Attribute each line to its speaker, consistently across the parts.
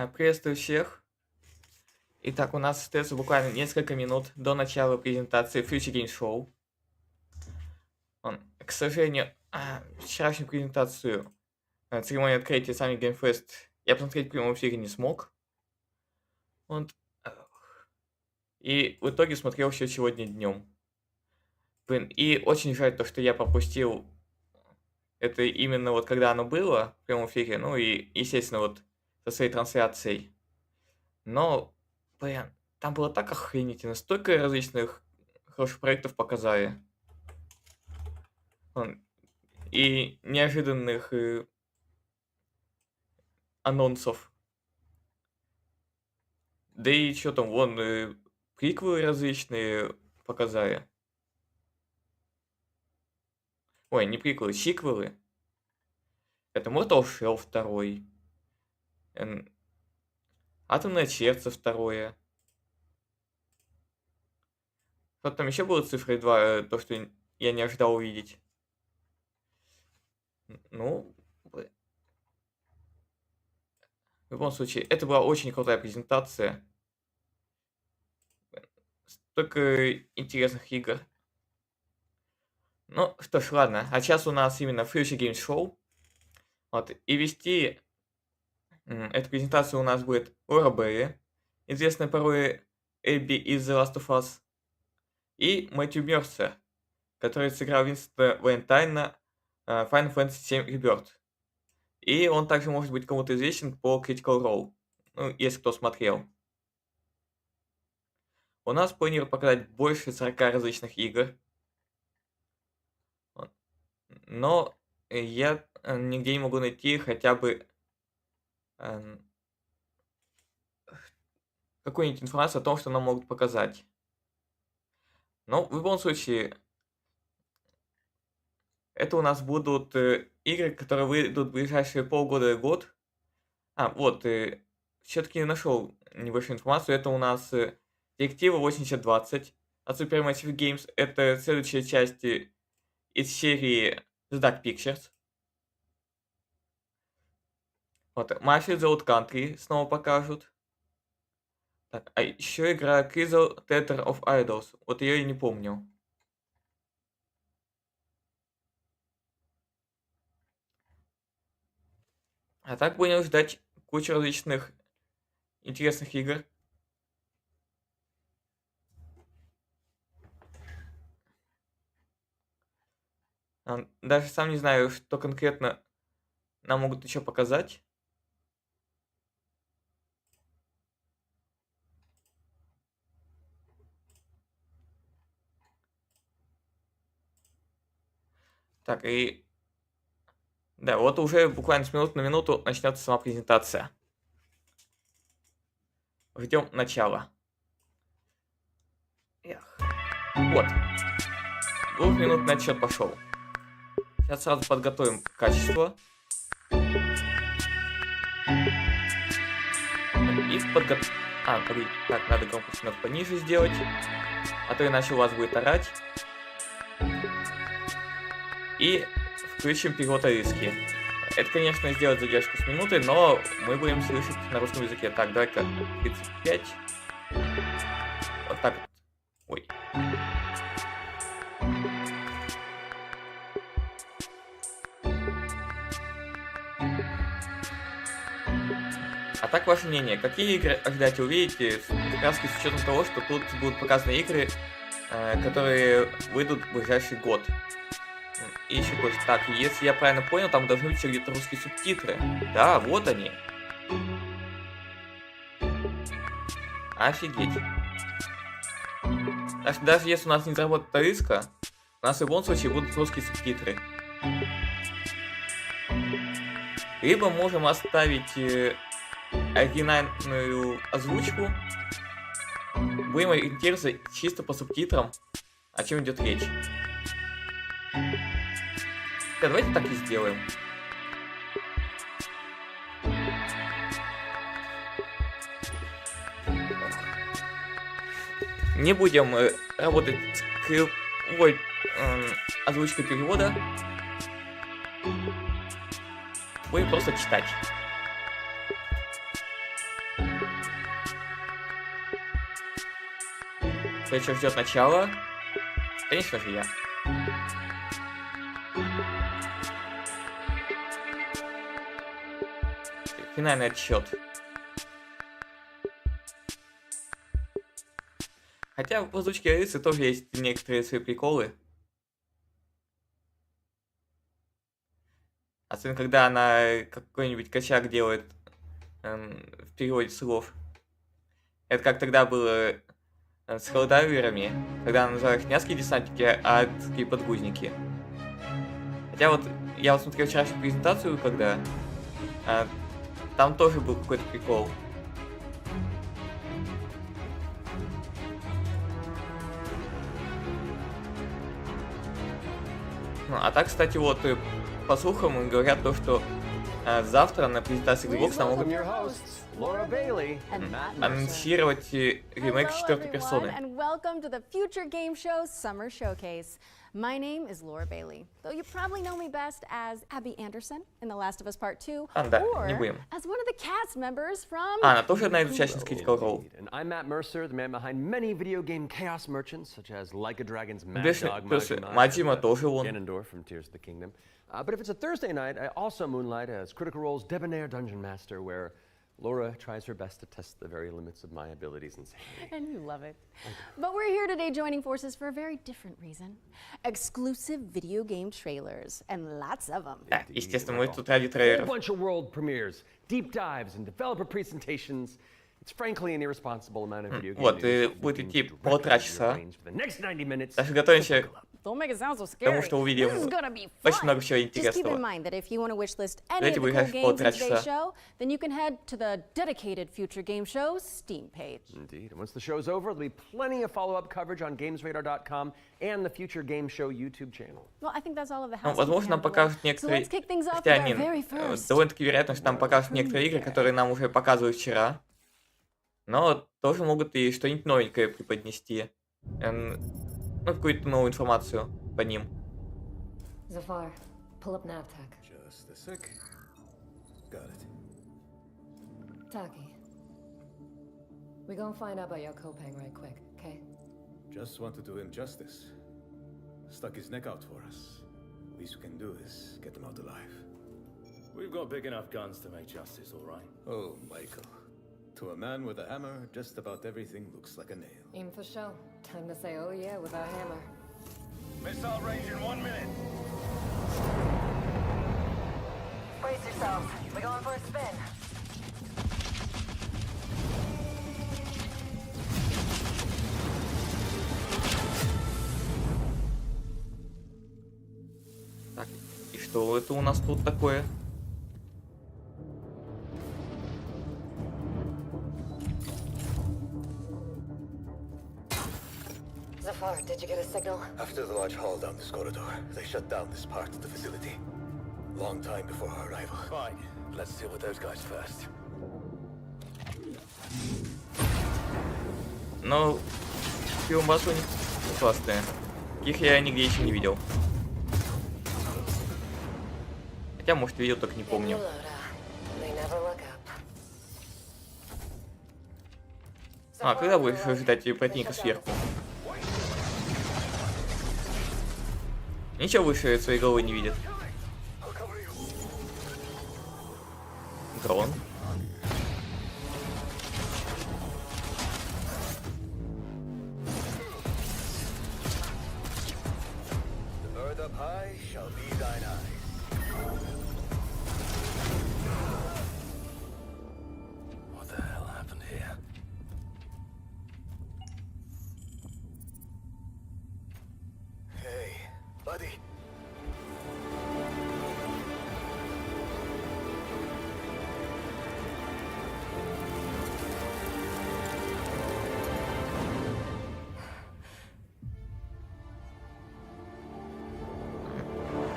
Speaker 1: Приветствую всех. Итак, у нас остается буквально несколько минут до начала презентации Future Game Show. К сожалению, вчерашнюю презентацию церемонии открытия сами Game Fest я посмотреть в прямом эфире не смог. Вот. И в итоге смотрел все сегодня днем. Блин, и очень жаль то, что я пропустил это именно вот когда оно было в прямом эфире, ну и, естественно, вот со своей трансляцией. Но, блин, там было так охренительно, столько различных хороших проектов показали. И неожиданных анонсов. Да и что там, вон, приквелы различные показали. Ой, не приквелы, сиквелы. Это Mortal Shell 2. Атомное сердце 2. Что там еще было цифрой 2, то, что я не ожидал увидеть. Ну, в любом случае, это была очень крутая презентация. Столько интересных игр. Ну, что ж, ладно. А сейчас у нас именно Future Game Show. Вот, и вести эту презентацию у нас будет более, известная порой Эбби из The Last of Us, и Мэтью Мерсер, который сыграл Винсента Валентайна Final Fantasy VII Rebirth. И он также может быть кому-то известен по Critical Role, ну, если кто смотрел. У нас планируют показать больше 40 различных игр. Но я нигде не могу найти хотя бы какую-нибудь информацию о том, что нам могут показать. Но в любом случае, это у нас будут игры, которые выйдут в ближайшие полгода-год. Вот, все-таки нашел небольшую информацию. Это у нас Директива 8020 от Supermassive Games. Это следующая часть из серии The Dark Pictures. Вот, Mafia The Old Country снова покажут. Так, а еще игра Crystal Theater of Idols. Вот ее я не помню. А так будем ждать кучу различных интересных игр. Даже сам не знаю, что конкретно нам могут еще показать. Так, и... Да, вот уже буквально с минуты на минуту начнется сама презентация. Ждем начала. Эх. Вот. 2-минутный отсчет пошел. Сейчас сразу подготовим качество. И подготовим... погоди. Так, надо громкость немного пониже сделать. А то иначе у вас будет орать. И включим перевод английский. Это, конечно, сделать задержку с минутой, но мы будем слышать на русском языке. Так, давай-ка 35. Вот так вот. Ой. А так, ваше мнение, какие игры ожидаете увидеть, как раз с учетом того, что тут будут показаны игры, которые выйдут в ближайший год? И еще кое-что. Так, если я правильно понял, там должны быть где-то русские субтитры. Да, вот они. Офигеть. Даже если у нас не заработает риска, у нас в любом случае будут русские субтитры. Либо можем оставить оригинальную озвучку. Будем ориентироваться чисто по субтитрам, о чем идет речь. Давайте так и сделаем. Не будем работать с кривой озвучкой перевода. Будем просто читать. Вечер ждет начала. Конечно же, я. Финальный отсчет. Хотя в озвучке Алисы тоже есть некоторые свои приколы. Особенно когда она какой-нибудь косяк делает в переводе слов. Это как тогда было с холодоверами, когда она называла их не адские десантники, а адские подгузники. Хотя вот я вот смотрел вчерашнюю презентацию, когда там тоже был какой-то прикол. Ну, а так, кстати, вот по слухам говорят то, что завтра на презентации Xbox нам могут анонсировать ремейк 4-й персоны.
Speaker 2: My name is Laura Bailey, though you probably know me best as Abby Anderson in The Last of Us Part 2,
Speaker 1: Да,
Speaker 2: or
Speaker 1: не будем.
Speaker 2: as one of the cast members from...
Speaker 1: Она тоже одна из участниц Critical Role.
Speaker 3: And I'm Matt Mercer, the man behind many video game chaos merchants, such as Like a Dragon's Mad Dog,
Speaker 1: Мадима тоже он.
Speaker 3: Ganondorf from Tears of the Kingdom. But if it's a Thursday night, I also moonlight as Critical Role's debonair dungeon master, where Laura tries her best to test the very limits of my abilities and sanity.
Speaker 2: And you love it. But we're here today joining forces for a very different reason. Exclusive video game trailers, and lots of them.
Speaker 1: Да, естественно, мы тут ради
Speaker 3: A whole
Speaker 1: трейлеров.
Speaker 3: bunch of world premieres, deep dives, and developer presentations. It's frankly an irresponsible amount of video game
Speaker 1: Вот,
Speaker 3: news.
Speaker 1: будет идти полтора часа.
Speaker 3: For the next 90 minutes,
Speaker 1: Даже готовимся
Speaker 2: Don't make it sound so scary.
Speaker 1: потому что увидим
Speaker 2: This is gonna be
Speaker 1: очень
Speaker 2: fun.
Speaker 1: много всего
Speaker 2: Just keep in
Speaker 1: интересного.
Speaker 2: mind that if you want to wishlist any
Speaker 1: Давайте
Speaker 2: of the cool
Speaker 1: выиграешь
Speaker 2: games in
Speaker 1: полтора
Speaker 2: today's
Speaker 1: часа.
Speaker 2: show, then you can head to the dedicated Future Game Show's Steam page.
Speaker 3: Indeed. And once the show's over, there'll be plenty of follow-up coverage on GamesRadar.com and the Future Game Show YouTube channel.
Speaker 2: Well, I think that's all of the
Speaker 1: Ну,
Speaker 2: housekeeping
Speaker 1: возможно, нам
Speaker 2: out the way.
Speaker 1: покажут
Speaker 2: So
Speaker 1: некоторые...
Speaker 2: let's kick things off
Speaker 1: Хотя
Speaker 2: with our
Speaker 1: они...
Speaker 2: very first.
Speaker 1: Довольно-таки вероятно, что нам покажут некоторые игры, которые нам уже показывали вчера. Но тоже могут и что-нибудь новенькое преподнести. Ну, какую-то новую информацию по ним.
Speaker 4: Zafar, pull up NavTech.
Speaker 5: Just a sec. Got it.
Speaker 4: Taki, we gonna find out about your Kopang right quick, okay?
Speaker 5: Just want to do him justice. Stuck his neck out for us. Least we can do is get him out alive.
Speaker 6: We've got big enough guns to make justice, all right?
Speaker 5: Oh, Michael. To a man with a hammer, just about everything looks like a nail.
Speaker 4: In for show. Time to say oh yeah with our hammer.
Speaker 6: Missile range in 1 minute.
Speaker 4: Brace yourselves. We're going for a spin.
Speaker 1: Так, и что это у нас тут такое?
Speaker 4: Zafar, did you get a signal?
Speaker 5: After the large haul down this corridor, they shut down this part of the facility. Long time before our arrival.
Speaker 6: Fine. Let's deal with those guys first.
Speaker 1: Но пиромбасы у них классные. Таких я нигде еще не видел. Хотя, может, видел, только не помню.
Speaker 4: They never look up.
Speaker 1: А, когда будешь ожидать противника сверху? Ничего выше своей головы не видит. Дрон.
Speaker 5: The bird up high shall be thine eyes.
Speaker 6: What the hell happened here?
Speaker 5: Hey, buddy.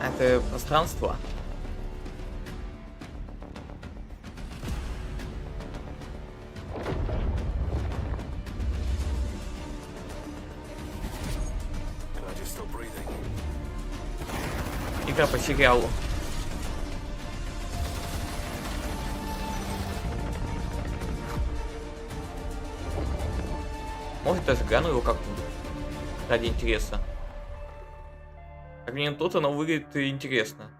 Speaker 1: Это пространство.
Speaker 6: Can I just stop breathing?
Speaker 1: Игра по сериалу. Может, даже гляну его как-нибудь ради интереса. Как минимум тут оно выглядит интересно.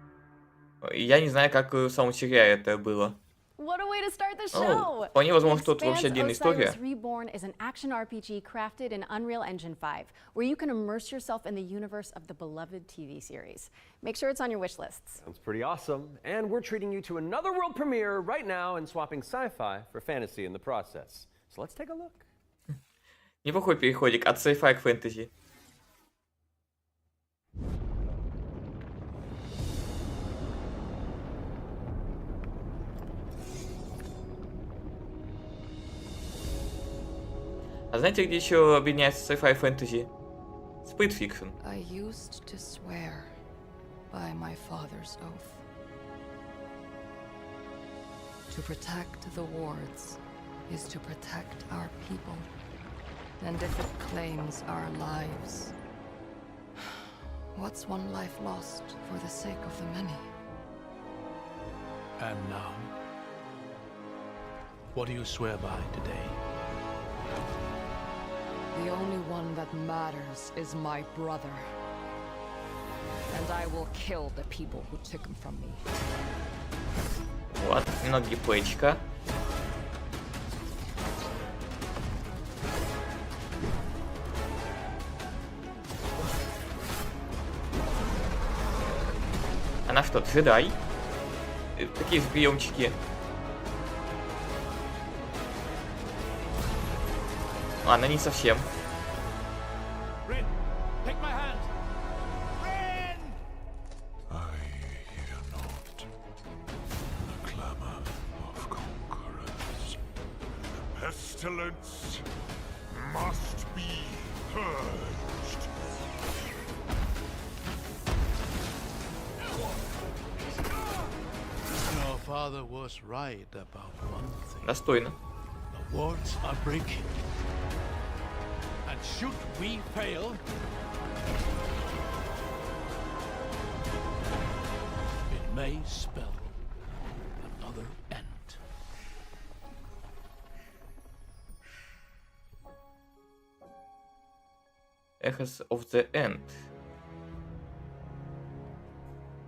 Speaker 1: Я не знаю, как в самом сериале это было.
Speaker 2: What a way to start the
Speaker 1: Ну,
Speaker 2: show!
Speaker 1: вполне возможно,
Speaker 2: The
Speaker 1: что тут вообще
Speaker 2: Expanse
Speaker 1: отдельная история.
Speaker 2: Osiris Reborn is an action RPG crafted in Unreal Engine 5, where you can immerse yourself in the universe of the beloved TV series. Make sure it's on your wish lists.
Speaker 3: Sounds pretty awesome. And we're treating you to another world premiere right now and swapping sci-fi for fantasy in the process. So let's take a look.
Speaker 1: Неплохой переходик от sci-fi к фэнтези. А знаете, где еще объединяется sci-fi и фэнтези? Split Fiction.
Speaker 7: I used to swear by my father's oath to protect the wards is to protect our people, and if it claims our lives, what's one life lost for the sake of the many?
Speaker 8: And now, what do you swear by today?
Speaker 7: The only one that matters is my brother, and I will kill the people who took him from me.
Speaker 1: Вот, немного геймплейчика. Она что, джедай? Такие же приемчики. Ладно, не совсем.
Speaker 6: Rin, take my hand. Rin!
Speaker 8: I hear not the clamor of conquerors. Pestilence must be purged. Your father was right about one thing.
Speaker 1: Достойно.
Speaker 8: The wards are breaking. And should we fail, it may spell another end.
Speaker 1: Echoes of the End.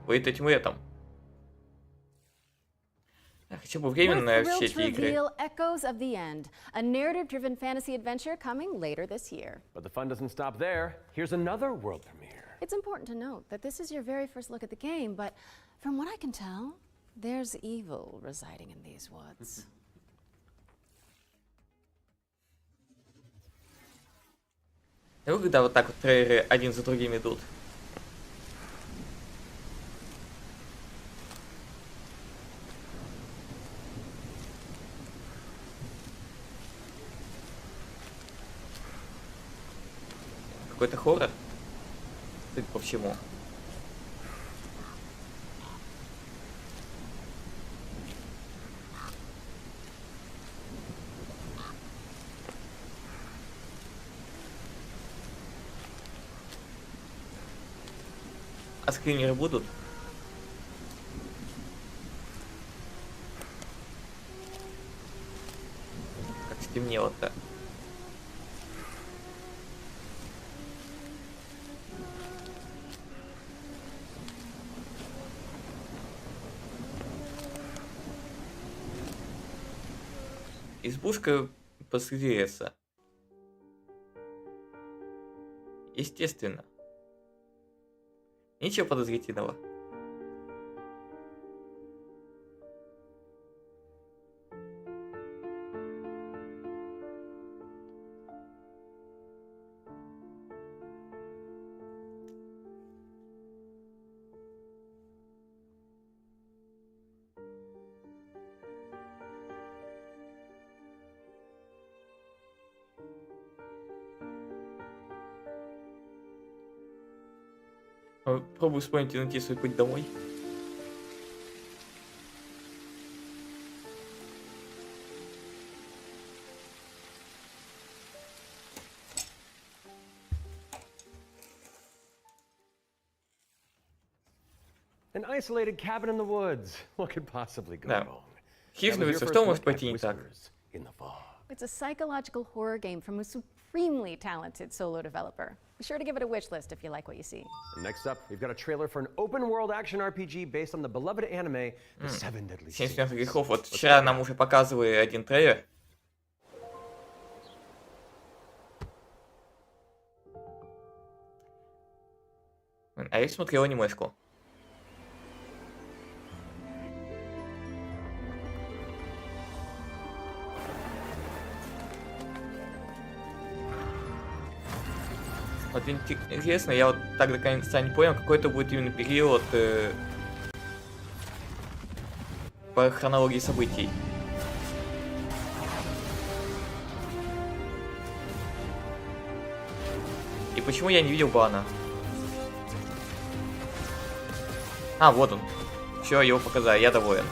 Speaker 1: Будет этим летом. Хотя бы
Speaker 2: We're
Speaker 1: временно
Speaker 2: thrilled
Speaker 1: все
Speaker 2: to
Speaker 1: эти игры.
Speaker 2: reveal Echoes of the End, a narrative-driven fantasy adventure coming later this year.
Speaker 3: But the fun doesn't stop there. Here's another world premiere.
Speaker 2: It's important to note that this is your very first look at the game, but from what I can tell, there's evil residing in these woods.
Speaker 1: Ну, когда вот так вот трейлеры один за другим идут. Какой-то хоррор. Судя по всему. А скринеры будут? Как стемнело-то. Избушка посреди леса. Естественно. Ничего подозрительного. Пробую вспомнить и найти свой путь домой.
Speaker 3: An isolated cabin in the woods. What could possibly go
Speaker 1: Да.
Speaker 3: wrong?
Speaker 1: Хижина
Speaker 3: That was
Speaker 1: в
Speaker 3: your
Speaker 1: что
Speaker 3: first
Speaker 1: может
Speaker 3: look at
Speaker 1: пойти не так?
Speaker 3: Whispers in the Fog.
Speaker 2: It's a psychological horror game from a supremely talented solo developer. Be sure to give it a wish list if you like what you see.
Speaker 3: And next up, we've got a trailer for an open-world action RPG based on the beloved anime, The Seven Deadly
Speaker 1: 7
Speaker 3: Sins.
Speaker 1: смертных грехов. Вот вчера нам уже показывали один трейлер. А я смотрел анимешку. Вот интересно, я вот так до конца не понял, какой это будет именно период по хронологии событий. И почему я не видел бана? А, вот он. Все, его показали, я доволен.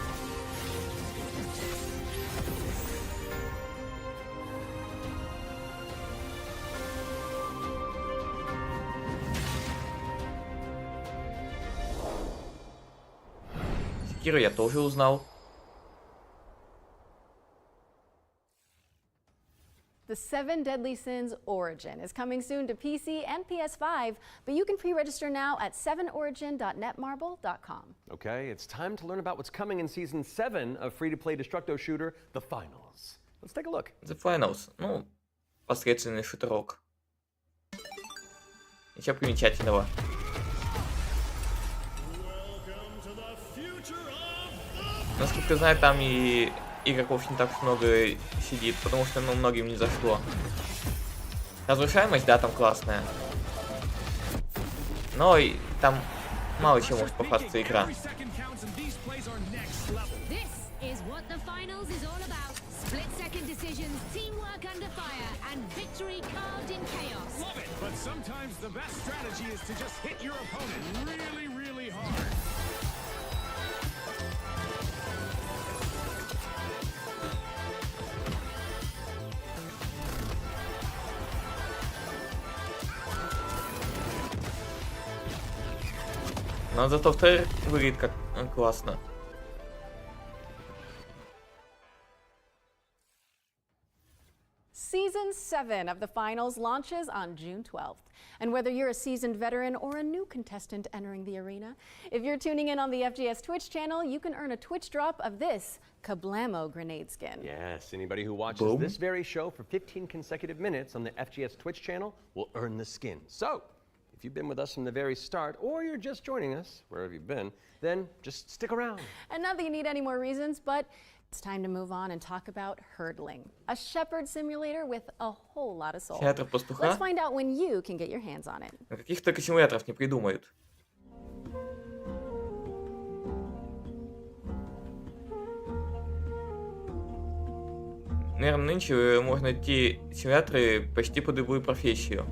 Speaker 1: Секиру я тоже узнал.
Speaker 2: The Seven Deadly Sins Origin is coming soon to PC and PS5, but you can pre-register now at 7origin.netmarble.com.
Speaker 3: Okay, it's time to learn about what's coming in Season 7 of free-to-play destructo shooter, The Finals. Let's take a look.
Speaker 1: The Finals. Ну, посредственный шутерок. Ничего примечательного. Насколько я знаю, там и игроков не так много сидит, потому что, ну, многим не зашло. Разрушаемость, да, там классная. Но и там мало чем может похвастаться игра. Но зато в трейлере выглядит как классно.
Speaker 2: Season 7 of the finals launches on June 12th. And whether you're a seasoned veteran or a new contestant entering the arena, if you're tuning in on the FGS Twitch channel, you can earn a Twitch drop of this Kablamo grenade skin.
Speaker 3: Yes, anybody who watches this very show for 15 consecutive minutes on the FGS Twitch channel will earn the skin. So, if you've been with us from the very start, or you're just joining us, wherever you've been, then just stick around.
Speaker 2: And not that you need any more reasons, but it's time to move on and talk about hurdling, a shepherd simulator with a whole lot of soul.
Speaker 1: Театр пастуха?
Speaker 2: Let's find out when you can get your hands on it.
Speaker 1: Каких только симуляторов не придумают. Наверное, нынче можно найти симуляторы почти под любую профессию.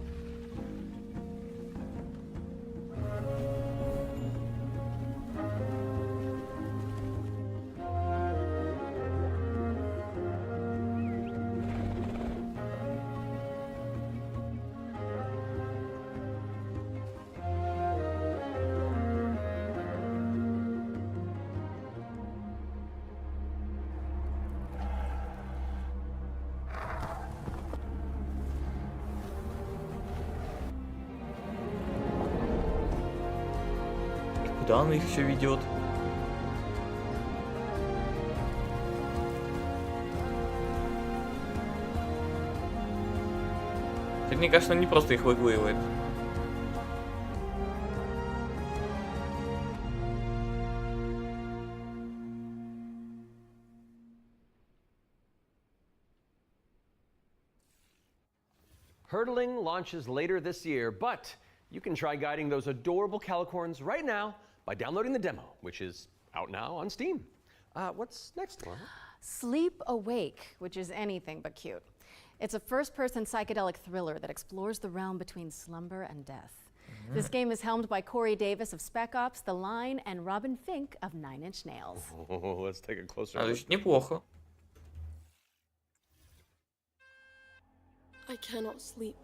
Speaker 1: Куда он их все ведет? Мне кажется, он не просто их выгуливает.
Speaker 3: Hurdling launches later this year, but you can try guiding those adorable calicorns right now by downloading the demo, which is out now on Steam. What's next, Laura?
Speaker 2: Sleep Awake, which is anything but cute. It's a first-person psychedelic thriller that explores the realm between slumber and death. This game is helmed by Corey Davis of Spec Ops, The Line, and Robin Fink of Nine Inch Nails.
Speaker 3: Oh, let's take a closer
Speaker 1: А,
Speaker 3: look.
Speaker 1: значит, неплохо.
Speaker 9: I cannot sleep.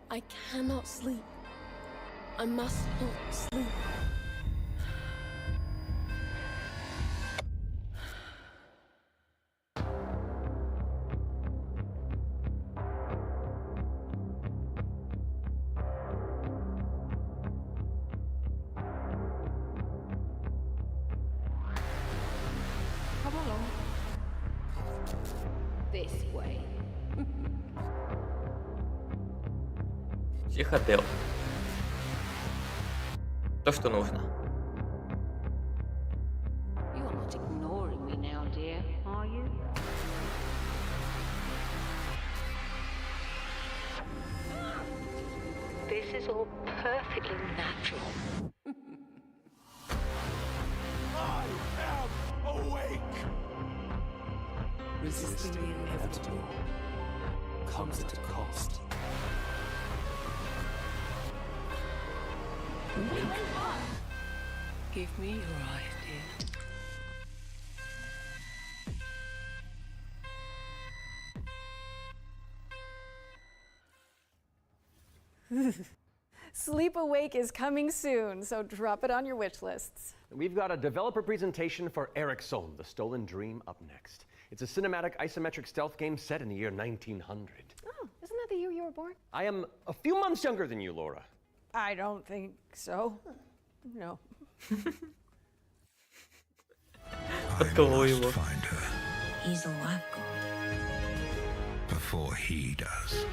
Speaker 9: I cannot sleep. I must not sleep. This way.
Speaker 1: Психодел. То, что нужно.
Speaker 10: You're not ignoring me now, dear, are you? This is all perfectly natural.
Speaker 8: I am awake!
Speaker 11: Resisting the inevitable comes at a cost.
Speaker 7: Give me your idea.
Speaker 2: Sleep Awake is coming soon, so drop it on your wish lists.
Speaker 3: We've got a developer presentation for Eric Sohm, The Stolen Dream, up next. It's a cinematic isometric stealth game set in the year 1900.
Speaker 2: Oh, isn't that the year you were born?
Speaker 3: I am a few months younger than you, Laura.
Speaker 2: I don't think so. No.
Speaker 1: Подколол его.
Speaker 11: Find her
Speaker 10: He's all I've got.
Speaker 11: before he does.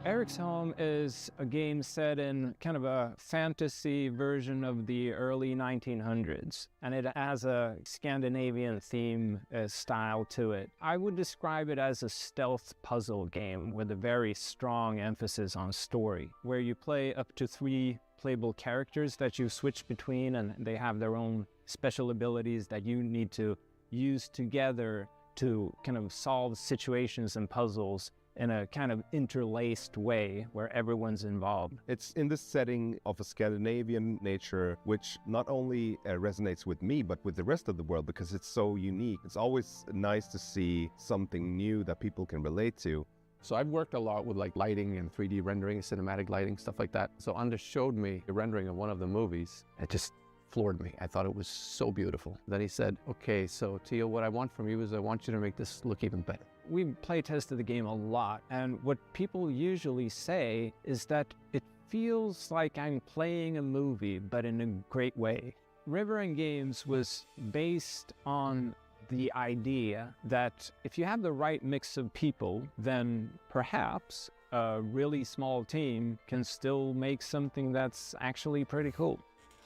Speaker 12: Eric's Home is a game set in kind of a fantasy version of the early 1900s, and it has a Scandinavian theme style to it. I would describe it as a stealth puzzle game with a very strong emphasis on story, where you play up to 3 playable characters that you switch between, and they have their own special abilities that you need to use together to kind of solve situations and puzzles in a kind of interlaced way where everyone's involved.
Speaker 13: It's in this setting of a Scandinavian nature, which not only resonates with me, but with the rest of the world because it's so unique. It's always nice to see something new that people can relate to.
Speaker 14: So I've worked a lot with like lighting and 3D rendering, cinematic lighting, stuff like that. So Anders showed me a rendering of one of the movies. It just floored me. I thought it was so beautiful. Then he said, okay, so Theo, what I want from you is I want you to make this look even better.
Speaker 12: We play tested the game a lot, and what people usually say is that it feels like I'm playing a movie, but in a great way. River and Games was based on the idea that if you have the right mix of people, then perhaps a really small team can still make something that's actually pretty cool.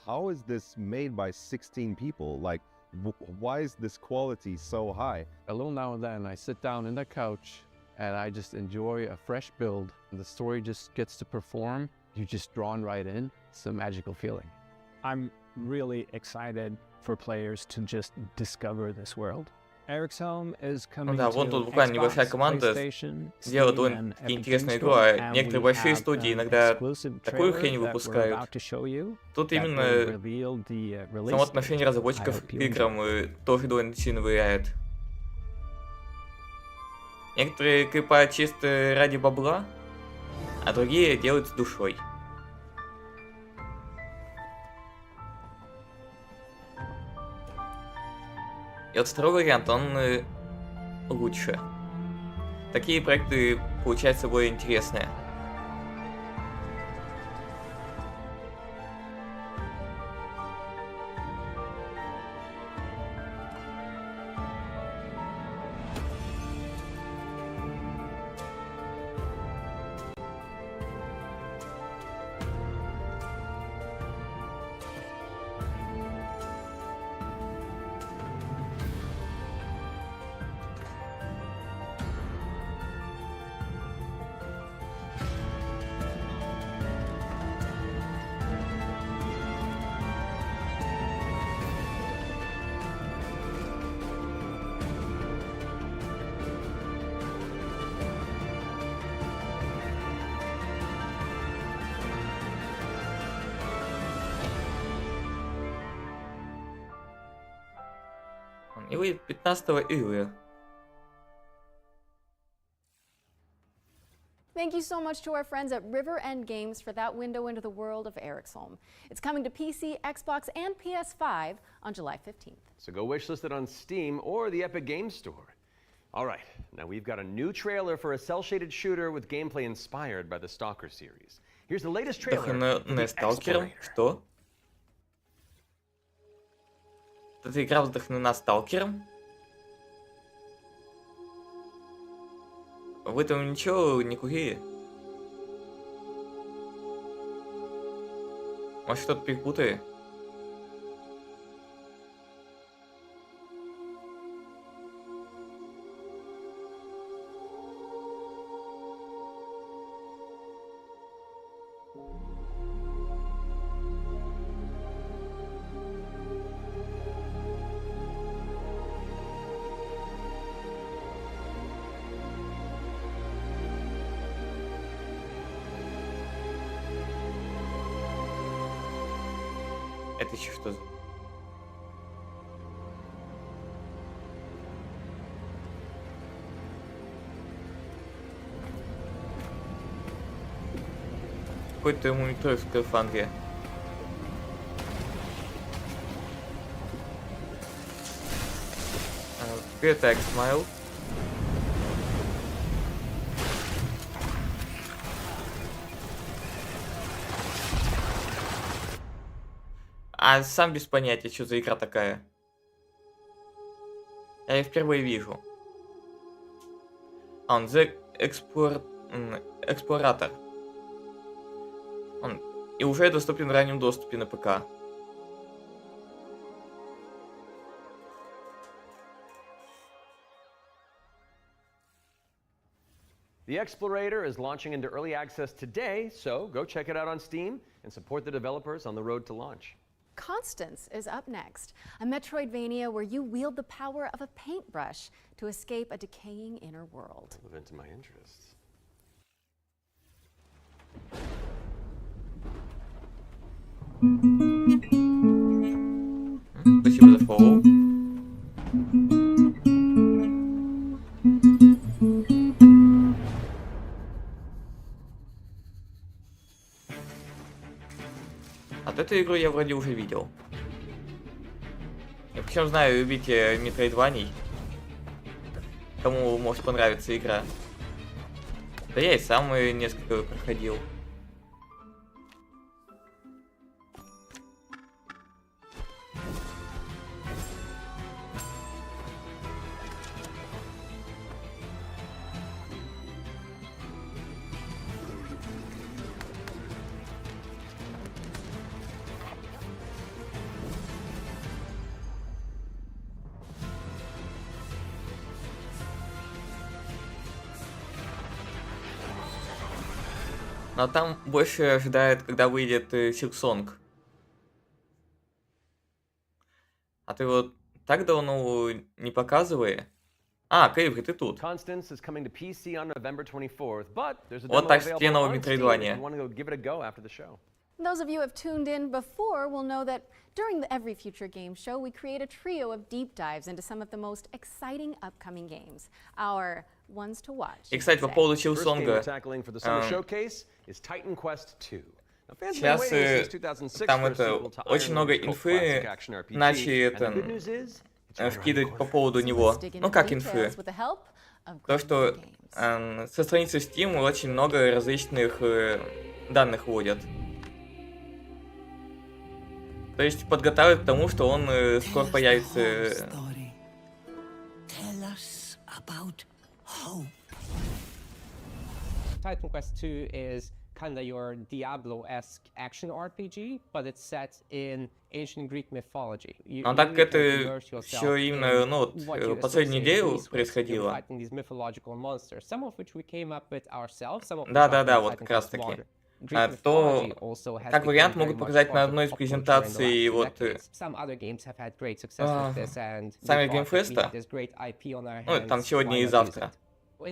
Speaker 13: How is this made by 16 people? Like, why is this quality so high?
Speaker 14: A little now and then I sit down in the couch and I just enjoy a fresh build. The story just gets to perform. You're just drawn right in. It's a magical feeling.
Speaker 12: I'm really excited for players to just discover this world. Eric's Home is coming
Speaker 1: да, вон тут буквально небольшая команда делает довольно интересную игру, а некоторые большие студии иногда такую хрень выпускают. Тут именно само отношение разработчиков к играм тоже довольно сильно влияет. Некоторые клепают чисто ради бабла, а другие делают с душой. И вот второй вариант, он лучше. Такие проекты получаются более интересные. И выйдет 15 июля.
Speaker 2: Thank you so much to our friends at River End Games for that window into the world of Eric's Home. It's coming to PC, Xbox, and PS5 on July 15th.
Speaker 3: So go wishlist it on Steam or the Epic Games Store. All right, now we've got a new trailer for a cel-shaded shooter with gameplay inspired by the Stalker series. Here's the latest trailer for the Explorator.
Speaker 1: Что? Эта игра вдохновена Сталкером. Вы там ничего не курили? Может, что-то перепутали? Это еще что за... Какой-то ему метро в скафандре. Привет, Смайл. А сам без понятия, что за игра такая. Я ее впервые вижу. Он The Explorator. Он и уже доступен в раннем доступе на ПК.
Speaker 3: The Explorator is launching into early access today, so go check it out on Steam and support the developers on the road to launch.
Speaker 2: Constance is up next, a Metroidvania where you wield the power of a paintbrush to escape a decaying inner world.
Speaker 3: Relevant to my interests.
Speaker 1: Спасибо за фоллоу. Вот эту игру я вроде уже видел. Я причем знаю, любите метроидваний. Кому может понравиться игра. Да я и сам несколько проходил. Но там больше ожидает, когда выйдет Silksong. А ты вот так давно не показывай. А, Кейври, ты тут. Вот так тебе новое метроидвания.
Speaker 2: Those of you who have tuned in before will know that during the Every Future Game Show, we create a trio of deep dives into some of the most exciting upcoming games. Our ones to watch.
Speaker 1: И, кстати, по поводу Silksong'а. Сейчас там это очень много инфы начали вкидывать по поводу него. Ну как инфы? То, что со страницы Steam очень много различных данных вводят. То есть подготавливают к тому, что он скоро появится.
Speaker 15: Titan Quest 2 is kind of your Diablo-esque action RPG, but it's set in ancient Greek mythology.
Speaker 1: Но так как это все именно, ну вот, последнюю неделю происходило. Да, вот как раз таки. То, как вариант, могут показать на одной из презентаций вот сами геймфеста, ну, там сегодня и завтра. Ну,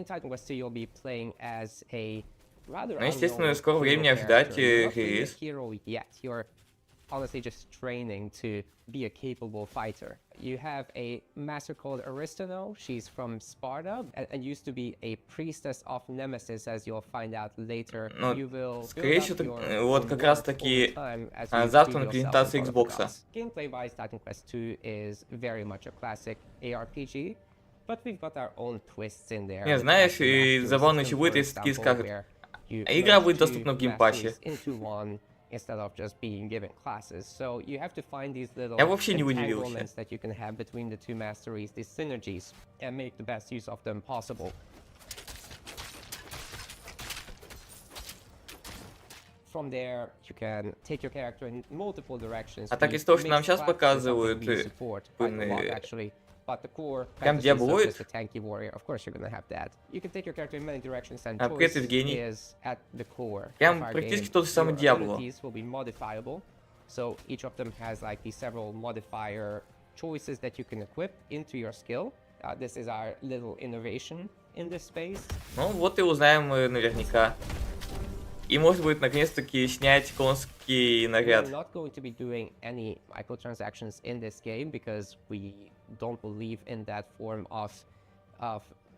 Speaker 1: естественно, в скором времени ожидать релиз.
Speaker 15: Honestly just training to be a capable fighter. You have a master called Aristono. She's from Sparta and used to be a priestess of Nemesis, as you'll find out later. You will
Speaker 1: скорее всего, вот как раз таки завтра на презентации Xbox'а.
Speaker 15: Gameplay-wise, Titan Quest 2 is very much a classic ARPG, but we've got our own twists in there.
Speaker 1: Не, знаешь, и забавно еще будет, если такие скажут, игра будет доступна в геймпассе.
Speaker 15: instead of just being given classes. So you have to find these little
Speaker 1: Я вообще не удивился.
Speaker 15: entanglements that you can have between the two masteries, these synergies, and make the best use of them possible. From there, you can take your character in multiple directions.
Speaker 1: А так из того, что нам сейчас показывают,
Speaker 15: But the core
Speaker 1: прям
Speaker 15: fantasy
Speaker 1: диаблоид.
Speaker 15: is just a tanky warrior. Of course, you're gonna have that. You can take your character in many directions, and
Speaker 1: А привет,
Speaker 15: choice
Speaker 1: Евгений.
Speaker 15: is at the core
Speaker 1: Прям
Speaker 15: of our
Speaker 1: практически
Speaker 15: game.
Speaker 1: тот же самый
Speaker 15: Your
Speaker 1: Диабло.
Speaker 15: abilities will be modifiable, so each of them has like these several modifier choices that you can equip into your skill. This is our little innovation in this space.
Speaker 1: Ну вот и узнаем наверняка. И может быть наконец-таки снять конский наряд.
Speaker 15: We're not going to be doing any microtransactions in this game because we don't believe in that form of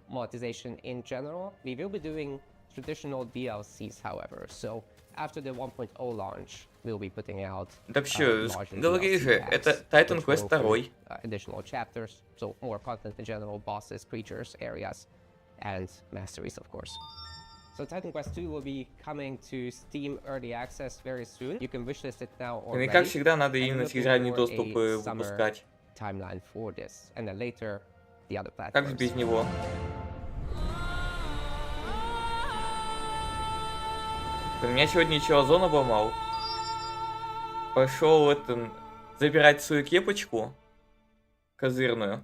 Speaker 15: monetization in general. We will be doing traditional DLCs, however. So after the 1.0 launch, we'll be putting out
Speaker 1: Так что, говори же, это Titan Quest 2.
Speaker 15: Additional chapters, so more content in general, bosses, creatures, areas, and masteries, of course. So Titan Quest 2 will be coming to Steam Early Access very soon. You can wishlist it now
Speaker 1: И
Speaker 15: already.
Speaker 1: как всегда надо именно федеральный доступ выпускать.
Speaker 15: Timeline for this, and then later the other platforms.
Speaker 1: Как же без него? Меня сегодня еще Озон обломал. Пошел забирать свою кепочку козырную.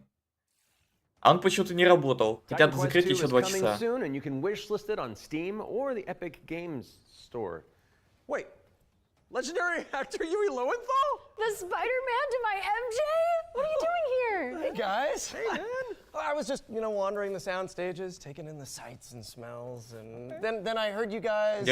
Speaker 1: А он почему-то не работал. Хотят закрыть еще 2 часа.
Speaker 3: Legendary actor Yui Lowenthal?
Speaker 2: The Spider-Man to my MJ? What are you doing here?
Speaker 16: Hey guys. Hey man. I was just, wandering the sound stages, taking in the sights and smells, and then I heard you guys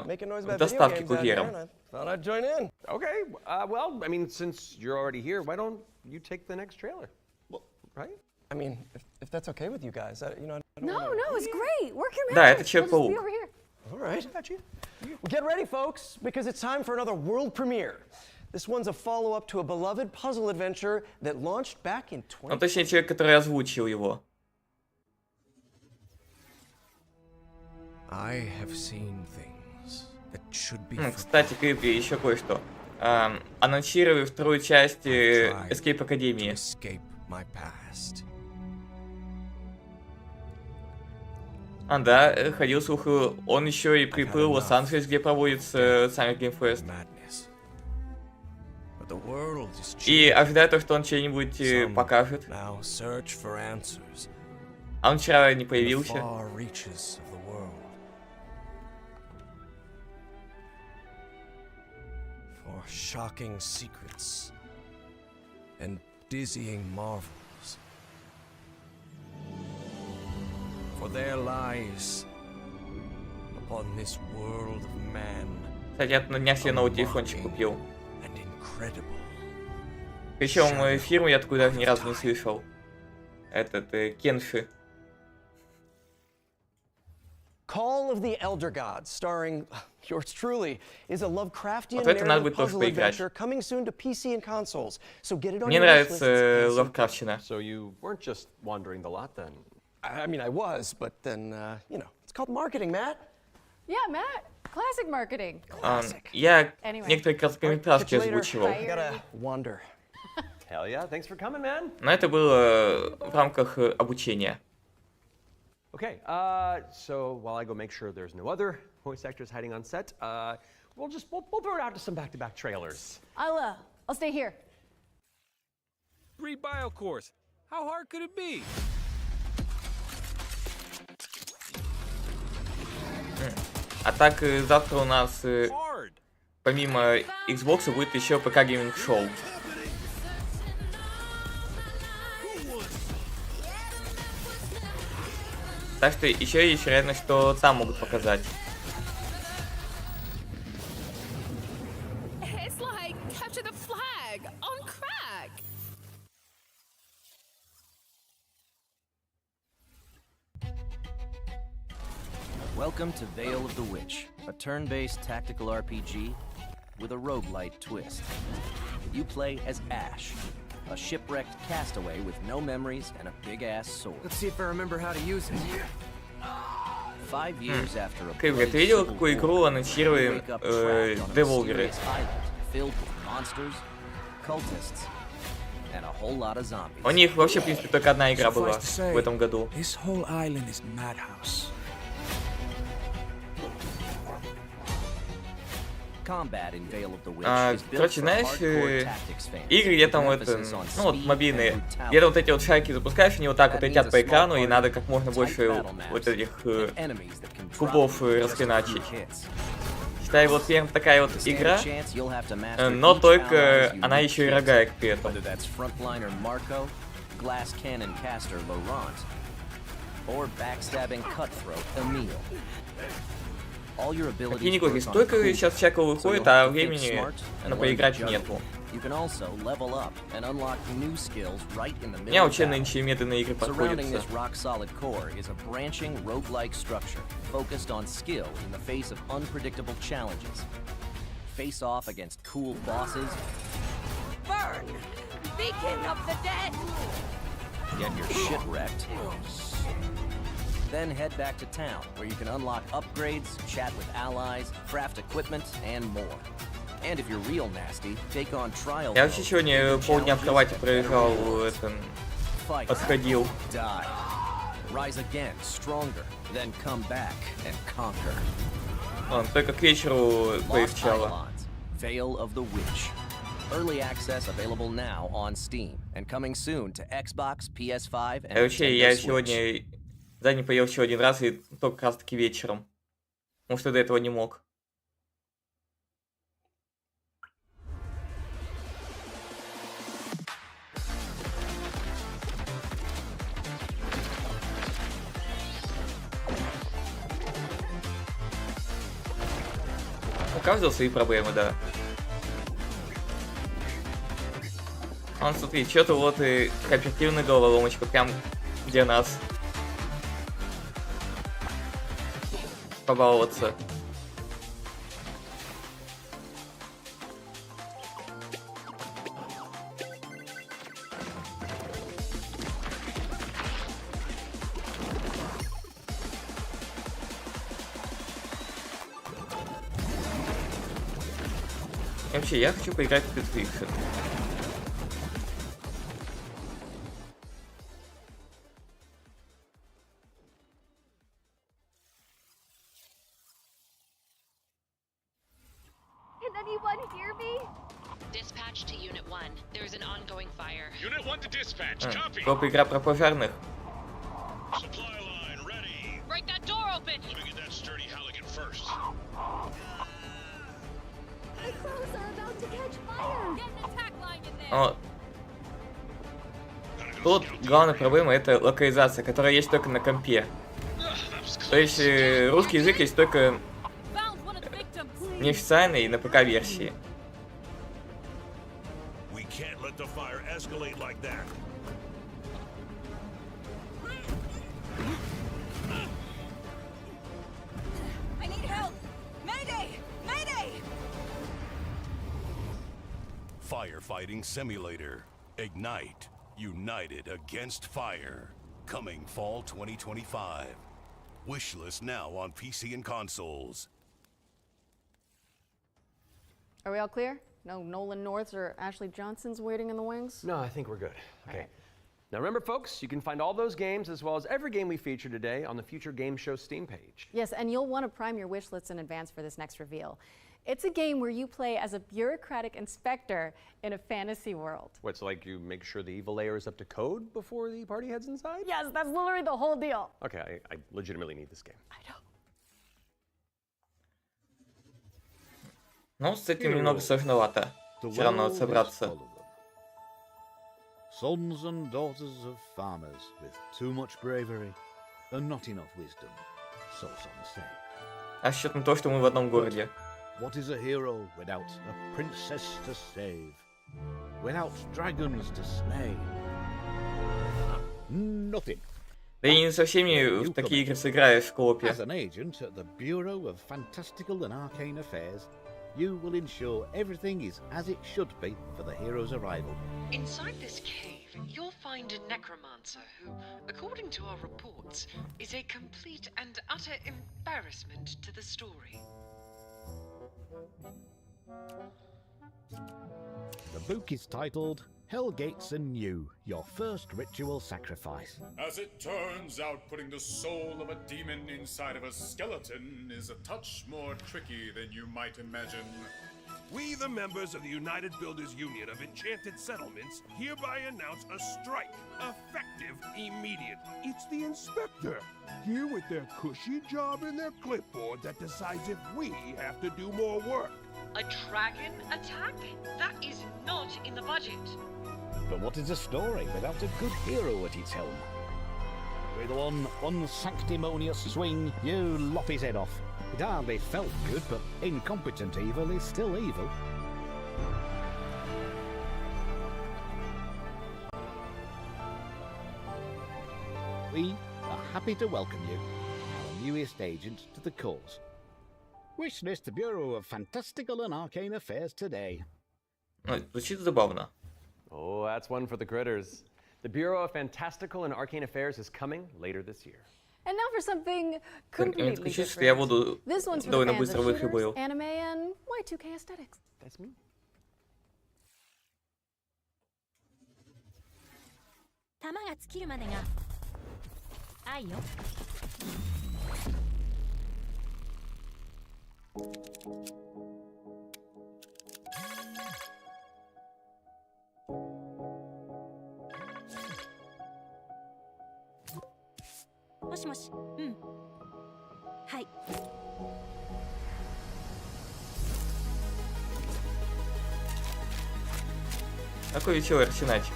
Speaker 16: making noise about video games out here, and I thought I'd join in.
Speaker 3: Okay. Well, I mean, since you're already here, why don't you take the next trailer? Well, right?
Speaker 16: I mean, if that's okay with you guys, I don't
Speaker 2: No, it's great. Work your magic.
Speaker 1: Да, это Человек-паук.
Speaker 2: We'll just be over here.
Speaker 16: All right. Well, get ready, folks, because it's time for another world premiere. This one's a follow-up to a beloved puzzle adventure that launched back in 20...
Speaker 1: Ну, точнее, человек, который озвучил его.
Speaker 11: I have seen things that should be
Speaker 1: Кстати, Крипли, еще кое-что. Анонсировали вторую часть Escape Академии. Да, ходил слух, он еще и приплыл в Лос-Анджелес, где проводится Summer Game Fest. И ожидаю то, что он что-нибудь покажет. А он вчера не появился.
Speaker 11: Shocking secrets and dizzying marvels. For there lies upon this world of man.
Speaker 1: Кстати, я на днях себе новый телефончик купил. Причем фирму я такую даже ни разу не слышал. Кенши.
Speaker 16: Call of the Elder Gods, starring yours truly, is a Lovecraftian
Speaker 1: Вот это надо будет
Speaker 16: narrative
Speaker 1: тоже
Speaker 16: puzzle
Speaker 1: поиграть.
Speaker 16: adventure coming soon to PC and consoles. So get it on
Speaker 1: Мне
Speaker 16: your wish list.
Speaker 1: нравится Лавкрафтщина.
Speaker 3: So you weren't just wandering the lot then?
Speaker 16: I mean, I was, but then, it's called marketing, Matt.
Speaker 2: Yeah, Matt. Classic marketing.
Speaker 1: Я
Speaker 2: Anyway.
Speaker 1: некоторые короткометражки озвучивал.
Speaker 16: I gotta wander.
Speaker 3: Hell yeah, thanks for coming, man.
Speaker 1: Но это было в рамках обучения.
Speaker 3: Okay, so while I go make sure there's no other voice actors hiding on set, we'll throw it out to some back-to-back trailers.
Speaker 2: I'll stay here.
Speaker 8: Free bio course. How hard could it be?
Speaker 1: А так завтра у нас помимо Xbox будет еще ПК Gaming Show. Так что еще есть вероятность, что там могут показать.
Speaker 9: It's like capture the flag on crack.
Speaker 17: Welcome to Veil of the Witch, a turn-based tactical RPG with a roguelite twist. You play as Ash, a shipwrecked castaway with no memories and a big-ass sword.
Speaker 11: Let's see if I remember how to use it.
Speaker 17: 5 years after a
Speaker 1: Кэври, ты видел, какую игру анонсировали девелоперы?
Speaker 17: Filled with monsters, cultists, and a whole lot of zombies.
Speaker 1: У них вообще, в принципе, только одна игра была в этом году.
Speaker 11: This whole island is madhouse.
Speaker 1: Короче, знаешь, игры, где там это, ну вот мобильные, где вот эти вот шарики запускаешь, они вот так вот летят по экрану, и надо как можно больше вот этих кубов расхреначить. Считай, вот прям такая вот игра, но только она еще и рогает при этом. Такие неплохие. Столько сейчас всякого выходит, а времени на поиграть нету. Мне вообще нынче медленные игры подходятся.
Speaker 17: Then head back to town, where you can unlock upgrades, chat with allies, craft equipment, and more. And if you're real nasty, take on trial.
Speaker 1: Я вообще сегодня полдня в кровати пролежал, подходил.
Speaker 17: Rise again, stronger, then come back and conquer.
Speaker 1: Только к вечеру полегчало.
Speaker 17: Veil of the Witch. Early access available now on Steam and coming soon to Xbox, PS5, and
Speaker 1: Вообще, я
Speaker 17: Nintendo Switch.
Speaker 1: сегодня за день поел еще один раз, и только как раз таки вечером. Потому что до этого не мог. У каждого свои проблемы, да. Вон, смотри, что-то вот и кооперативная головоломочка, прям где нас. Побаловаться. И вообще, я хочу поиграть в Netflix.
Speaker 18: Can anyone hear me? Dispatch to Unit 1. There's an ongoing fire.
Speaker 8: Unit 1 to dispatch. Copy.
Speaker 1: Топ игра про пожарных.
Speaker 8: Supply line ready.
Speaker 18: Break that door open.
Speaker 8: Let me get that sturdy Halligan first.
Speaker 18: My clothes are about to catch fire. Get an attack line in there.
Speaker 1: Вот. Тут главная проблема — это локализация, которая есть только на компе. То есть русский язык есть только неофициальный и на ПК-версии.
Speaker 8: We can't let the fire escalate like that.
Speaker 18: I need help. Mayday! Mayday!
Speaker 8: Firefighting simulator. Ignite. United against fire. Coming fall 2025. Wishlist now on PC and consoles.
Speaker 2: Are we all clear? No Nolan Norths or Ashley Johnsons waiting in the wings?
Speaker 3: No, I think we're good. Okay. Now remember, folks, you can find all those games as well as every game we feature today on the Future Game Show Steam page.
Speaker 2: Yes, and you'll want to prime your wish lists in advance for this next reveal. It's a game where you play as a bureaucratic inspector in a fantasy world.
Speaker 3: What, so like you make sure the evil layer is up to code before the party heads inside?
Speaker 2: Yes, that's literally the whole deal.
Speaker 3: Okay, I legitimately need this game.
Speaker 2: I know.
Speaker 1: Ну, с этим немного сложновато. Все равно собраться.
Speaker 19: Sons and daughters of farmers with too much bravery and not enough wisdom, so some say.
Speaker 1: А с учетом того, что мы в одном городе.
Speaker 19: What is a hero without a princess to save? Without dragons to slay? Nothing.
Speaker 1: Да и не со всеми в такие игры сыграешь в коопе.
Speaker 19: As an agent at the Bureau of Fantastical and Arcane Affairs, you will ensure everything is as it should be for the hero's arrival.
Speaker 18: Inside this cave,
Speaker 20: you'll find a necromancer who, according to our reports, is a complete and utter embarrassment to the story.
Speaker 19: The book is titled Hellgates Anew, Your First Ritual Sacrifice.
Speaker 21: As it turns out, putting the soul of a demon inside of a skeleton is a touch more tricky than you might imagine.
Speaker 22: We, the members of the United Builders Union of Enchanted Settlements, hereby announce a strike, effective immediate.
Speaker 23: It's the inspector, here with their cushy job and their clipboard that decides if we have to do more work.
Speaker 20: A dragon attack? That is not in the budget.
Speaker 19: But what is a story without a good hero at its helm? With one unsanctimonious swing, you lop his head off. It hardly felt good, but incompetent evil is still evil. We are happy to welcome you, our newest agent to the cause. Wish list Bureau of Fantastical and Arcane Affairs today.
Speaker 1: Звучит забавно.
Speaker 3: Oh, that's one for the critters. The Bureau of Fantastical and Arcane Affairs is coming later this year.
Speaker 2: And now for something completely
Speaker 1: что я буду
Speaker 2: different. This one's for the
Speaker 1: довольно
Speaker 2: fans
Speaker 1: быстро
Speaker 2: of shooters,
Speaker 1: выхлебаю.
Speaker 2: anime, and Y2K aesthetics.
Speaker 3: That's me.
Speaker 1: Какой веселый арсенальчик.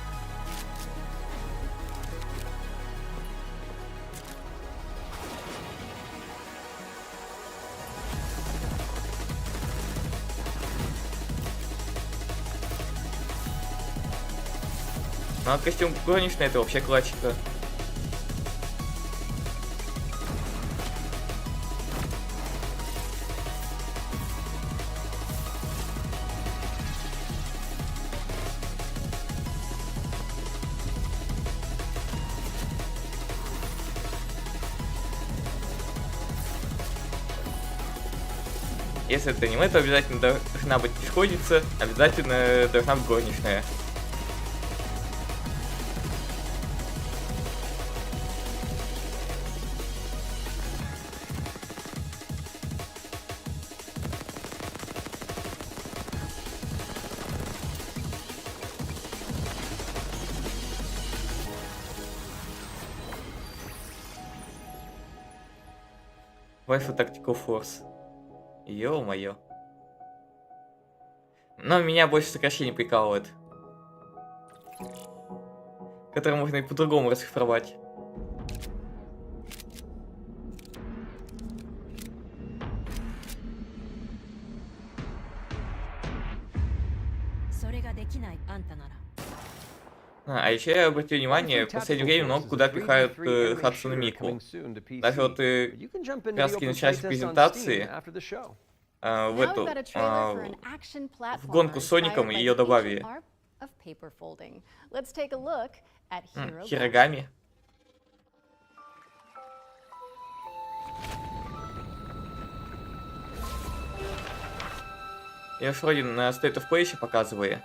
Speaker 1: Ну а костюм горничной это вообще классика. Если это аниме, то обязательно должна быть исходница, обязательно должна быть горничная. Waifu Tactical Force. Ё-моё. Но меня больше сокращение прикалывает. Которое можно и по-другому расшифровать. А еще я обратил внимание, в последнее время много куда пихают Хацуне Мику. Даже вот как раз таки начались презентации в эту, в гонку с Соником ее добавили. Хирогами. Я ж вроде на State of Play еще показывали.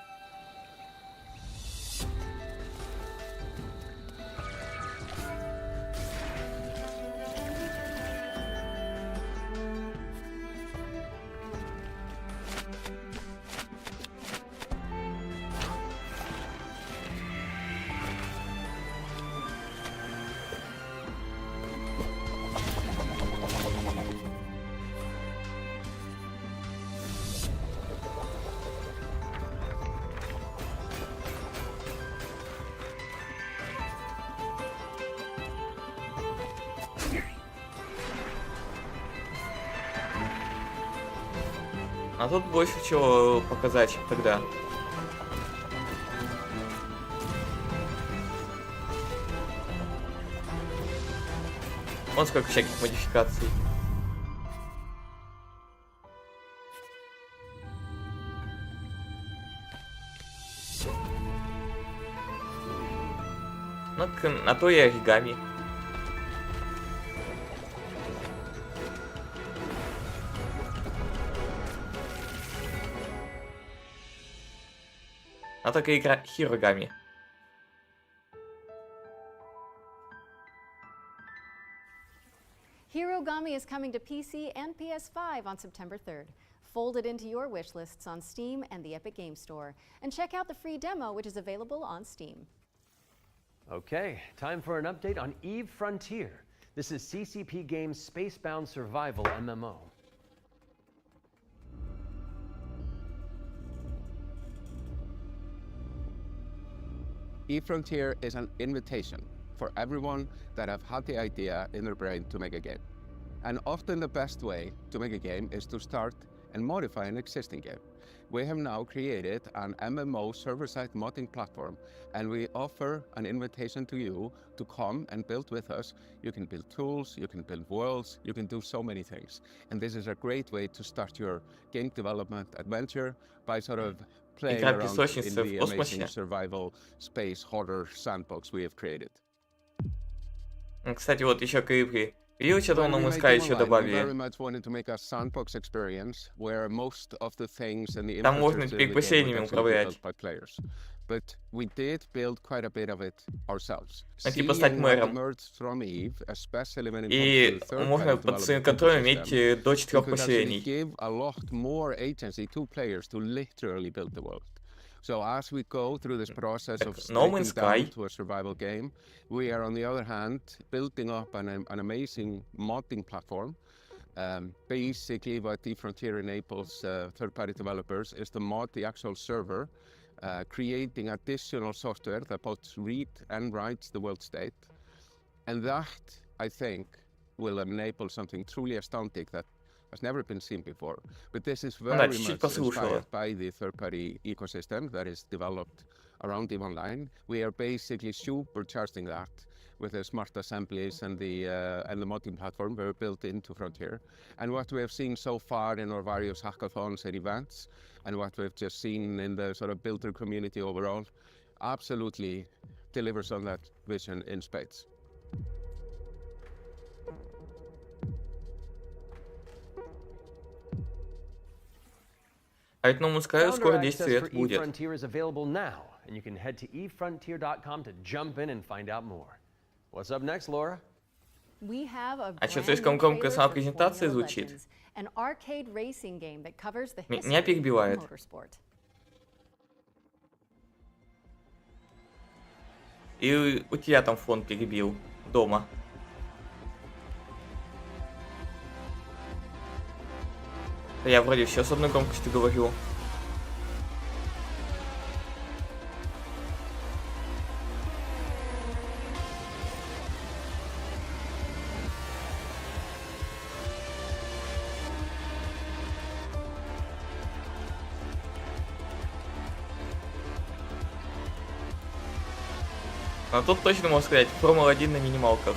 Speaker 1: А тут больше чего показать, чем тогда. Вон сколько всяких модификаций. Ну, на то и оригами. А такая игра Хирогами.
Speaker 2: Hirogami is coming to PC and PS5 on September 3rd. Fold it into your wish lists on Steam and the Epic Games Store. And check out the free demo, which is available on Steam.
Speaker 3: Okay, time for an update on Eve Frontier. This is CCP Games' Spacebound Survival MMO.
Speaker 14: Eve Frontier is an invitation for everyone that have had the idea in their brain to make a game. And often the best way to make a game is to start and modify an existing game. We have now created an MMO server-side modding platform, and we offer an invitation to you to come and build with us. You can build tools, you can build worlds, you can do so many things. And this is a great way to start your game development adventure by sort of playing around in the amazing survival space horror sandbox we have created.
Speaker 1: Кстати, вот еще к игре. Видел, что нам искали еще добавили? Там можно теперь поселениями управлять.
Speaker 14: But we did build quite a bit of it ourselves.
Speaker 1: Ну, типа стать мэром. И можно под своим контролем иметь до 4 поселений.
Speaker 14: So as we go through this process of breaking down to a survival game, we are on the other hand building up an amazing modding platform. Basically what Eve Frontier enables third-party developers is to mod the actual server, creating additional software that both read and writes the world state. And that, I think, will enable something truly astounding that has never been seen before. But this is very much inspired by the third-party ecosystem that is developed around EVE Online. We are basically supercharging that with the smart assemblies and the modding platform we're built into Frontier. And what we have seen so far in our various hackathons and events, and what we've just seen in the sort of builder community overall, absolutely delivers on that vision in spades.
Speaker 1: А это нам сказали, скоро 10 лет будет.
Speaker 3: Frontier is available now, and you can head to evefrontier.com to jump in and find out more. What's up next, Laura?
Speaker 2: We have a
Speaker 1: А что, слишком громко сама презентация звучит?
Speaker 2: An arcade racing game that covers the
Speaker 1: Меня перебивает. И у тебя там фон перебил дома. Я вроде все с одной громкостью говорю. А тут точно можно сказать, Формула-1 на минималках.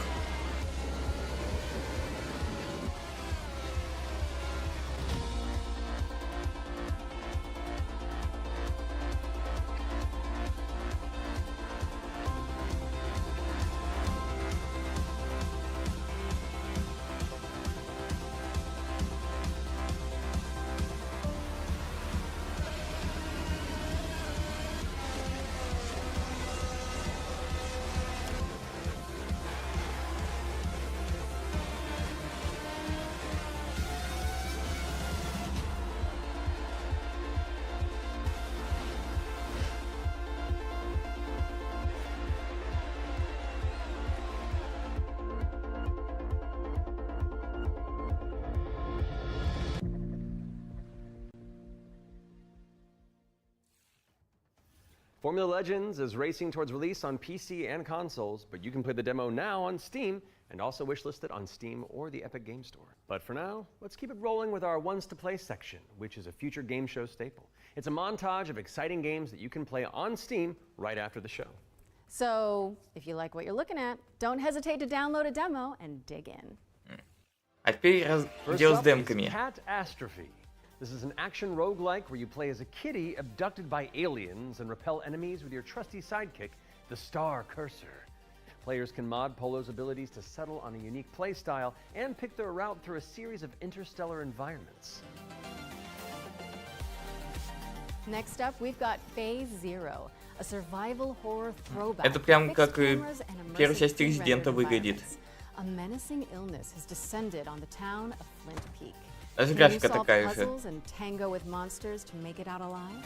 Speaker 3: Formula Legends is racing towards release on PC and consoles, but you can play the demo now on Steam and also wishlist it on Steam or the Epic Games Store. But for now, let's keep it rolling with our Ones to Play section, which is a future game show staple. It's a montage of exciting games that you can play on Steam right after the show.
Speaker 2: So, if you like what you're looking at, don't hesitate to download a demo and dig in.
Speaker 1: А теперь раздел с демками.
Speaker 3: Catastrophe. This is an action roguelike where you play as a kitty abducted by aliens and repel enemies with your trusty sidekick, the Star Cursor. Players can mod Polo's abilities to settle on a unique playstyle and pick their route through a series of interstellar environments.
Speaker 2: Next up, we've got Phase Zero, a survival horror throwback.
Speaker 1: Это прям как первая часть Резидента выглядит.
Speaker 2: A menacing illness has descended on the town of Flint Peak.
Speaker 1: Даже
Speaker 2: Can you
Speaker 1: графика
Speaker 2: solve
Speaker 1: такая же.
Speaker 2: puzzles and tango with monsters to make it out alive?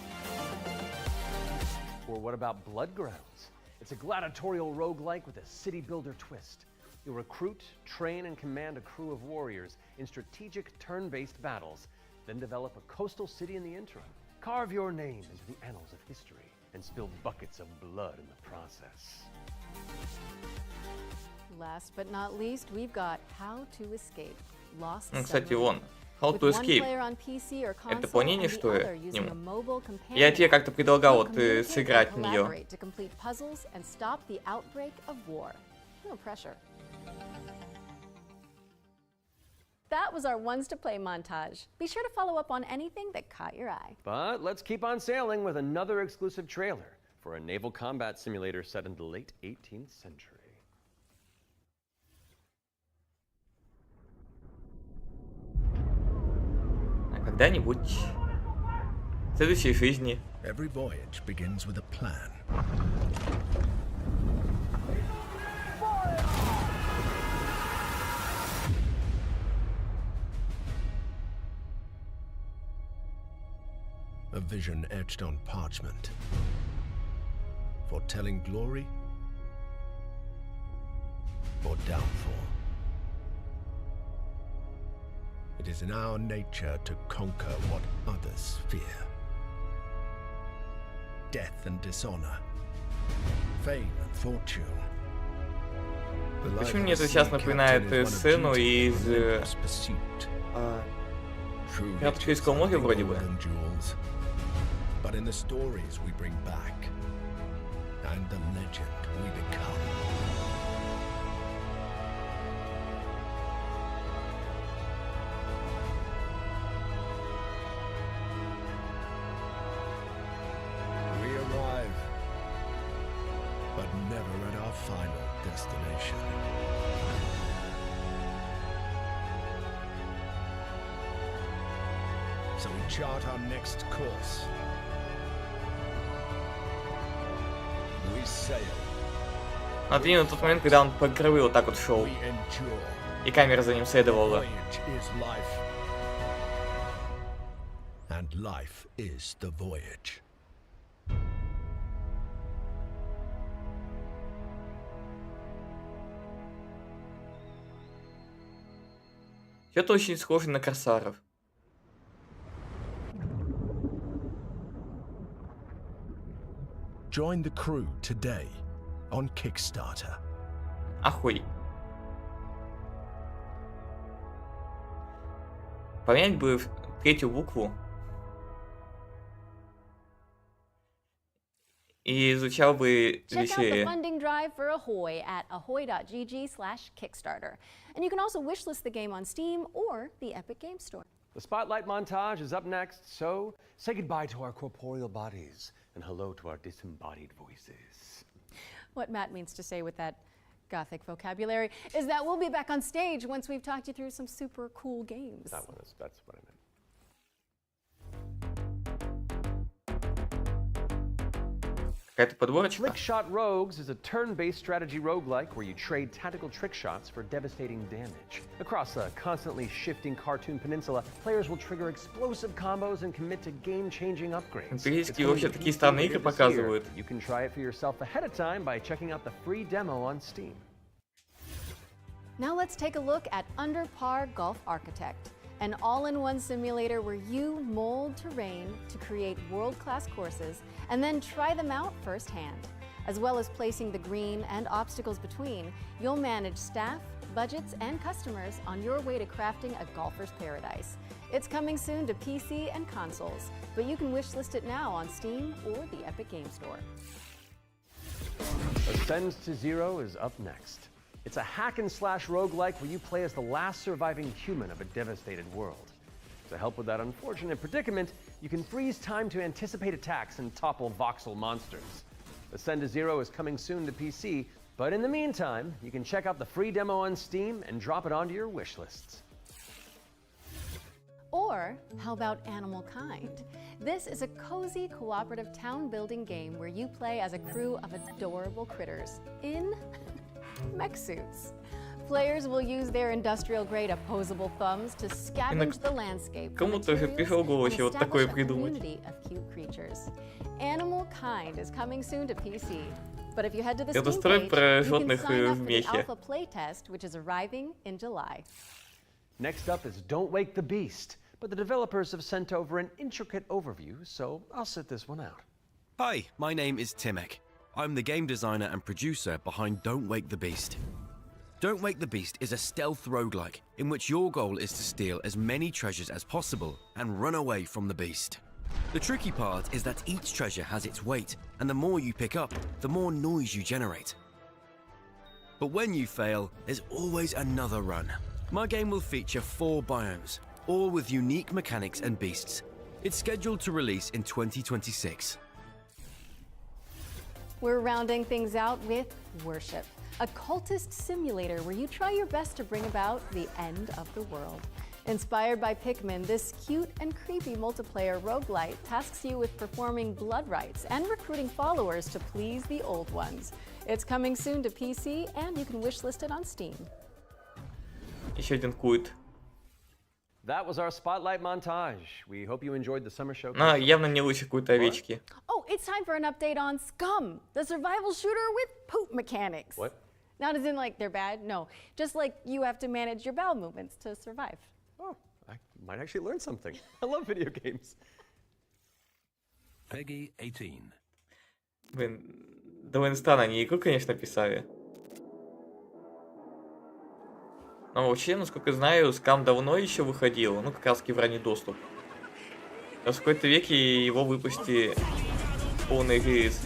Speaker 3: Or what about Bloodgrounds? It's a gladiatorial roguelike with a city builder twist. You'll recruit, train, and command a crew of warriors in strategic turn-based battles, then develop a coastal city in the interim. Carve your name into the annals of history and spill buckets of blood in the process.
Speaker 2: Last but not least, we've got How to Escape. Lost
Speaker 1: Кстати,
Speaker 2: Submarine.
Speaker 1: вон. How
Speaker 2: With
Speaker 1: to
Speaker 2: one
Speaker 1: Escape.
Speaker 2: player on PC or console
Speaker 1: Это дополнение,
Speaker 2: and the
Speaker 1: что ли,
Speaker 2: other
Speaker 1: к
Speaker 2: using a
Speaker 1: нему?
Speaker 2: mobile
Speaker 1: Я
Speaker 2: companion
Speaker 1: тебе как-то предлагал
Speaker 2: You'll
Speaker 1: вот
Speaker 2: communicate
Speaker 1: сыграть в
Speaker 2: and
Speaker 1: нее.
Speaker 2: collaborate to complete puzzles and stop the outbreak of war. No pressure. That was our ones to play montage. Be sure to follow up on anything that caught your eye.
Speaker 3: But let's keep on sailing with another exclusive trailer for a naval combat simulator set in the late 18th century.
Speaker 1: А когда-нибудь в следующей жизни.
Speaker 4: Every voyage begins with a plan. A vision etched on parchment, foretelling glory or downfall. It is in our nature to conquer what others fear. Death and dishonor, fame and fortune.
Speaker 1: Почему мне это сейчас напоминает сцену из «Пиратов Карибского моря» вроде бы?
Speaker 4: But in the stories we bring back, and the legend we become. We arrive, but never at our final destination. So we chart our next course. We sail.
Speaker 1: Смотри, на тот момент, когда он по крылу вот так вот шел, и камера за ним следовала.
Speaker 4: And life is the voyage.
Speaker 1: Это очень схоже на корсаров.
Speaker 4: Join the crew today on Kickstarter.
Speaker 1: Ахуй. Поменять бы третью букву. И изучал бы
Speaker 2: Check out the
Speaker 1: веселее.
Speaker 2: funding drive for Ahoy at ahoy.gg/Kickstarter. And you can also wishlist the game on Steam or the Epic Games Store.
Speaker 3: The spotlight montage is up next, so say goodbye to our corporeal bodies and hello to our disembodied voices.
Speaker 2: What Matt means to say with that gothic vocabulary is that we'll be back on stage once we've talked you through some super cool games.
Speaker 3: That's what I meant.
Speaker 1: Какая-то подборочка.
Speaker 3: Flickshot Rogues is a turn-based strategy roguelike where you trade tactical trick shots for devastating damage. Across a constantly shifting cartoon peninsula, players will trigger explosive combos and commit to game-changing upgrades.
Speaker 1: Периодически вообще такие странные игры показывают.
Speaker 3: You can try it for yourself ahead of time by checking out the free demo on Steam.
Speaker 2: Now let's take a look at Under Par Golf Architect, an all-in-one simulator where you mold terrain to create world-class courses and then try them out firsthand. As well as placing the green and obstacles between, you'll manage staff, budgets, and customers on your way to crafting a golfer's paradise. It's coming soon to PC and consoles, but you can wishlist it now on Steam or the Epic Games Store.
Speaker 3: Ascends to Zero is up next. It's a hack-and-slash roguelike where you play as the last surviving human of a devastated world. To help with that unfortunate predicament, you can freeze time to anticipate attacks and topple voxel monsters. Ascend to Zero is coming soon to PC, But in the meantime, you can check out the free demo on Steam and drop it onto your wish lists.
Speaker 2: Or how about Animal Kind? This is a cozy cooperative town building game where you play as a crew of adorable critters in mech suits. Players will use their industrial-grade opposable thumbs to scavenge the landscape for materials and establish a community of cute creatures. Animal Kind is coming soon to PC. But if you head to the Steam page, you can sign up for the alpha playtest, which is arriving in July.
Speaker 3: Next up is Don't Wake the Beast, but the developers have sent over an intricate overview, so I'll sit this one out.
Speaker 5: Hi, my name is Timek. I'm the game designer and producer behind Don't Wake the Beast. Don't Wake the Beast is a stealth roguelike in which your goal is to steal as many treasures as possible and run away from the beast. The tricky part is that each treasure has its weight, and the more you pick up, the more noise you generate. But when you fail, there's always another run. My game will feature 4 biomes, all with unique mechanics and beasts. It's scheduled to release in 2026.
Speaker 2: We're rounding things out with Worship, a cultist simulator where you try your best to bring about the end of the world. Inspired by Pikmin, this cute and creepy multiplayer roguelite tasks you with performing blood rites and recruiting followers to please the old ones. It's coming soon to PC, and you can wishlist it on Steam.
Speaker 1: Еще один культ.
Speaker 3: That was our spotlight montage. We hope you enjoyed the summer show.
Speaker 1: Явно не лучше культ овечки.
Speaker 2: Oh, it's time for an update on Scum, the survival shooter with poop mechanics.
Speaker 3: What?
Speaker 2: Not as in like they're bad, no. Just like you have to manage your bowel movements to survive.
Speaker 3: Oh, I might actually learn something. I love video games.
Speaker 4: Peggy 18.
Speaker 1: Блин, довольно странно, они игру, конечно, писали. Но вообще, насколько знаю, Scum давно еще выходил, ну как раз таки в ранний доступ. А в какой-то веке его выпустили полный релиз.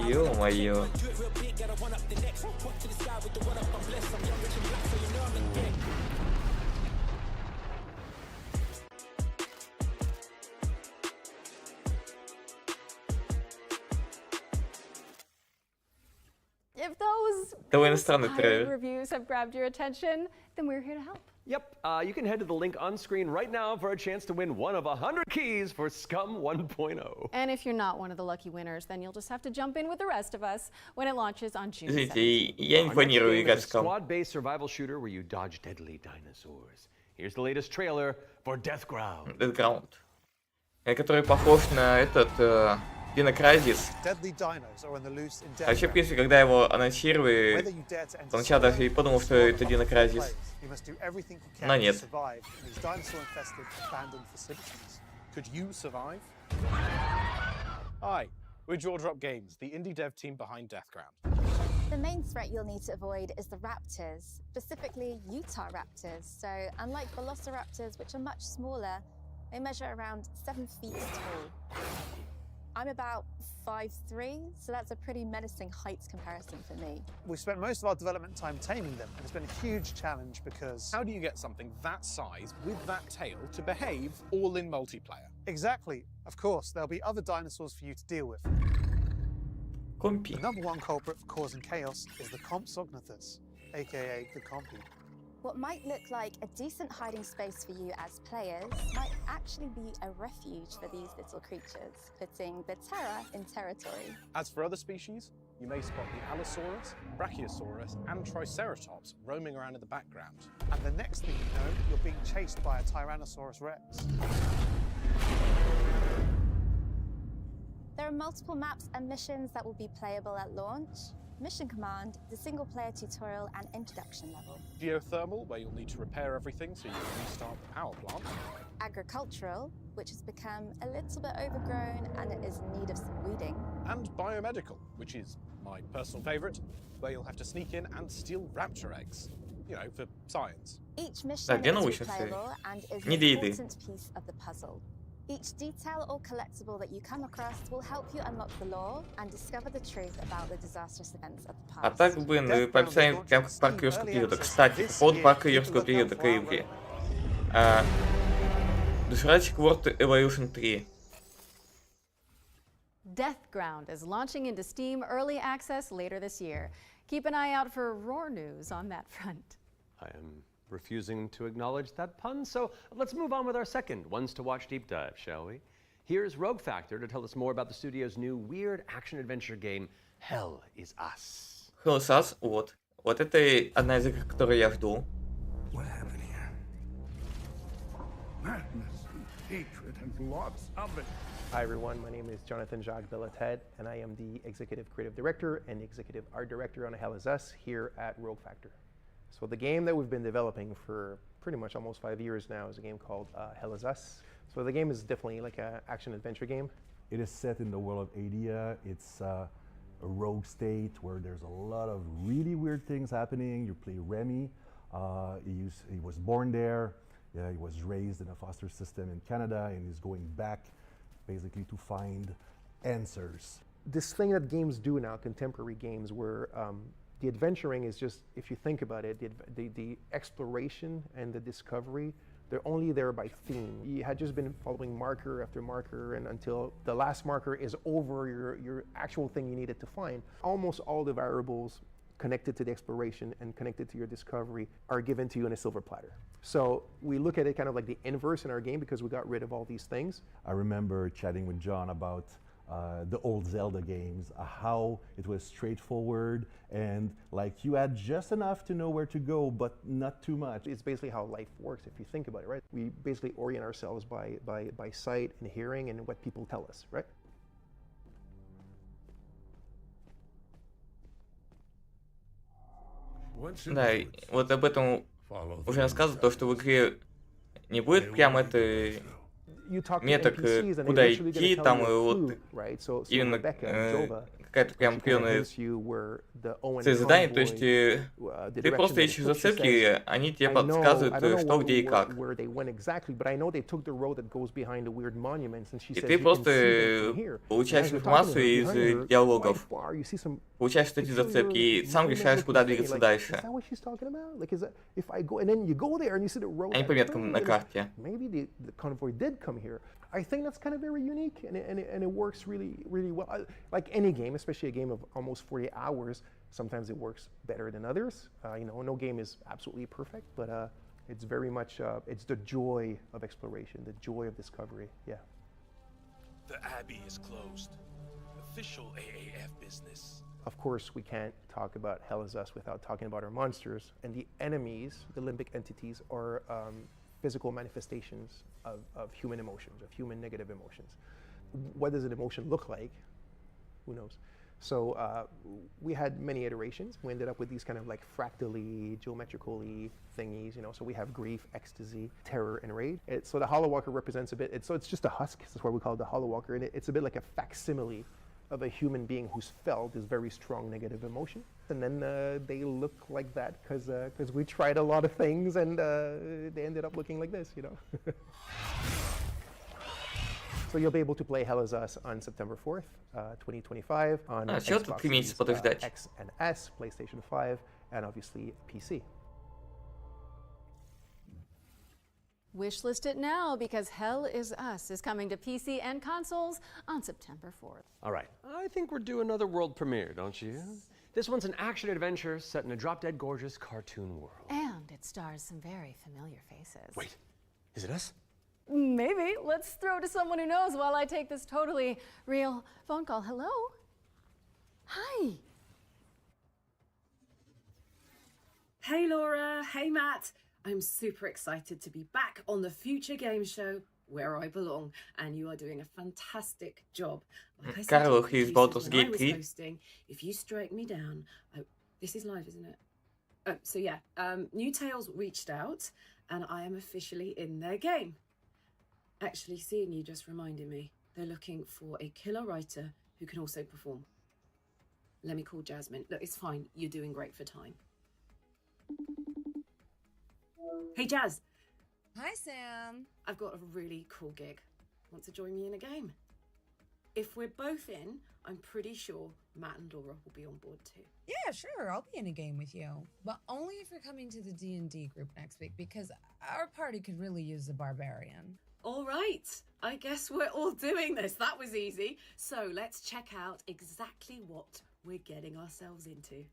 Speaker 1: Ё-моё.
Speaker 2: If those
Speaker 1: довольно странный
Speaker 2: inspired
Speaker 1: трейлер.
Speaker 2: reviews have grabbed your attention, then we're here to help.
Speaker 3: Yep, you can head to the link on screen right now for a chance to win one of 100 keys for Scum 1.0.
Speaker 2: And if you're not one of the lucky winners, then you'll just have to jump in with the rest of us when it launches on June 7th.
Speaker 1: Извините, я не планирую играть в Scum.
Speaker 3: Squad-based survival shooter where you dodge deadly dinosaurs. Here's the latest trailer for Deathground.
Speaker 1: Deathground. Который похож на этот Динокразис. А вообще, в принципе, когда его анонсировали, поначалу даже и подумал, что это Динокразис. Но нет.
Speaker 6: Could you survive? Hi, we're Jaw Drop Games, the indie dev team behind Deathground.
Speaker 7: The main threat you'll need to avoid is the raptors, specifically Utah raptors. So unlike velociraptors, which are much smaller, they measure around 7 feet tall. I'm about 5'3", so that's a pretty menacing heights comparison for me.
Speaker 6: We've spent most of our development time taming them, and it's been a huge challenge because... How do you get something that size with that tail to behave all in multiplayer? Exactly. Of course, there'll be other dinosaurs for you to deal with.
Speaker 1: Compy.
Speaker 6: The number one culprit for causing chaos is the Compsognathus, aka the Compy.
Speaker 7: What might look like a decent hiding space for you as players might actually be a refuge for these little creatures, putting the terror in territory.
Speaker 6: As for other species, you may spot the Allosaurus, Brachiosaurus, and Triceratops roaming around in the background. And the next thing you know, you're being chased by a Tyrannosaurus Rex.
Speaker 7: There are multiple maps and missions that will be playable at launch. Mission Command, the single-player tutorial and introduction level.
Speaker 6: Geothermal, where you'll need to repair everything so you can restart the power plant.
Speaker 7: agricultural, which has become a little bit overgrown and it is in need of some weeding.
Speaker 6: And biomedical, which is my personal favourite, where you'll have to sneak in and steal raptor eggs. You know, for science.
Speaker 7: Each mission is replayable and is an important piece of the puzzle. Each detail or collectible that you come across will help you unlock the lore and discover the truth about the disastrous events of the past.
Speaker 1: А так, блин, по описанию прям как парк юрского периода. Кстати, по поводу парка юрского периода Крымки. Jurassic World Evolution 3.
Speaker 2: Deathground is launching into Steam Early Access later this year. Keep an eye out for Roar news on that front.
Speaker 3: I am refusing to acknowledge that pun, so let's move on with our second Ones to Watch deep dive, shall we? Here's Rogue Factor to tell us more about the studio's new weird action-adventure game, Hell is Us.
Speaker 1: Hell is Us, вот. Вот это одна из игр, которую я жду.
Speaker 23: What happened here? Madness and hatred and lots of it.
Speaker 10: Hi everyone, my name is Jonathan Jacques Belated, and I am the Executive Creative Director and Executive Art Director on Hell is Us here at Rogue Factor. So the game that we've been developing for pretty much almost 5 years now is a game called Hell is Us. So the game is definitely like an action-adventure game.
Speaker 12: It is set in the world of Adia. It's a rogue state where there's a lot of really weird things happening. You play Remy. He was born there. Yeah, he was raised in a foster system in Canada, and he's going back basically to find answers.
Speaker 10: This thing that games do now, contemporary games, where the adventuring is just, if you think about it, the exploration and the discovery, they're only there by theme. You had just been following marker after marker, and until the last marker is over your actual thing you needed to find. Almost all the variables connected to the exploration and connected to your discovery are given to you in a silver platter. So we look at it kind of like the inverse in our game because we got rid of all these things.
Speaker 12: I remember chatting with John about the old Zelda games, how it was straightforward and like you had just enough to know where to go, but not too much.
Speaker 10: It's basically how life works if you think about it, right? We basically orient ourselves by sight and hearing and what people tell us, right?
Speaker 1: Да, вот об этом уже рассказывал, то, что в игре не будет прям это меток, куда идти, там вот именно какая-то прям определенная цель задания, то есть ты просто ищешь зацепки, они тебе подсказывают, что, где и как. И ты просто получаешь информацию из диалогов, получаешь эти зацепки и сам решаешь, куда двигаться дальше. А не по меткам на карте.
Speaker 10: I think that's kind of very unique, and it works really, really well. Like any game, especially a game of almost 40 hours, sometimes it works better than others. You know, no game is absolutely perfect, but it's very much, it's the joy of exploration, the joy of discovery, yeah.
Speaker 22: The Abbey is closed. Official AAF business.
Speaker 10: Of course, we can't talk about Hell is Us without talking about our monsters, and the enemies, the limbic entities, are physical manifestations of human emotions, of human negative emotions. What does an emotion look like? Who knows? So we had many iterations. We ended up with these kind of like fractally, geometrically thingies, you know, so we have grief, ecstasy, terror, and rage. So the Hollow Walker represents a bit, it's just a husk, that's why we call it the Hollow Walker, and it's a bit like a facsimile of a human being who's felt this very strong negative emotion. And then they look like that because we tried a lot of things and they ended up looking like this, you know. So you'll be able to play Hell is Us on September 4th, 2025 on Xbox X and S, PlayStation 5, and obviously PC.
Speaker 2: Wishlist it now because Hell is Us is coming to PC and consoles on September 4th.
Speaker 3: All right, I think we're due another world premiere, don't you? This one's an action-adventure set in a drop-dead gorgeous cartoon world.
Speaker 2: And it stars some very familiar faces.
Speaker 3: Wait, is it us?
Speaker 2: Maybe. Let's throw to someone who knows while I take this totally real phone call. Hello? Hi.
Speaker 13: Hey Laura, hey Matt. I'm super excited to be back on the Future Game Show where I belong, and you are doing a fantastic job. Like I said,
Speaker 1: Carlo, he's Baldur's Gate 3.
Speaker 13: Hosting, if you strike me down, this is live, isn't it? So yeah, New Tales reached out, and I am officially in their game. Actually, seeing you just reminded me. They're looking for a killer writer who can also perform. Let me call Jasmine. Look, it's fine. You're doing great for time. Hey, Jazz.
Speaker 9: Hi, Sam.
Speaker 13: I've got a really cool gig. Want to join me in a game? If we're both in, I'm pretty sure Matt and Laura will be on board too.
Speaker 9: Yeah, sure. I'll be in a game with you. But only if you're coming to the D&D group next week, because our party could really use a barbarian.
Speaker 13: All right. I guess we're all doing this. That was easy. So let's check out exactly what we're getting ourselves into.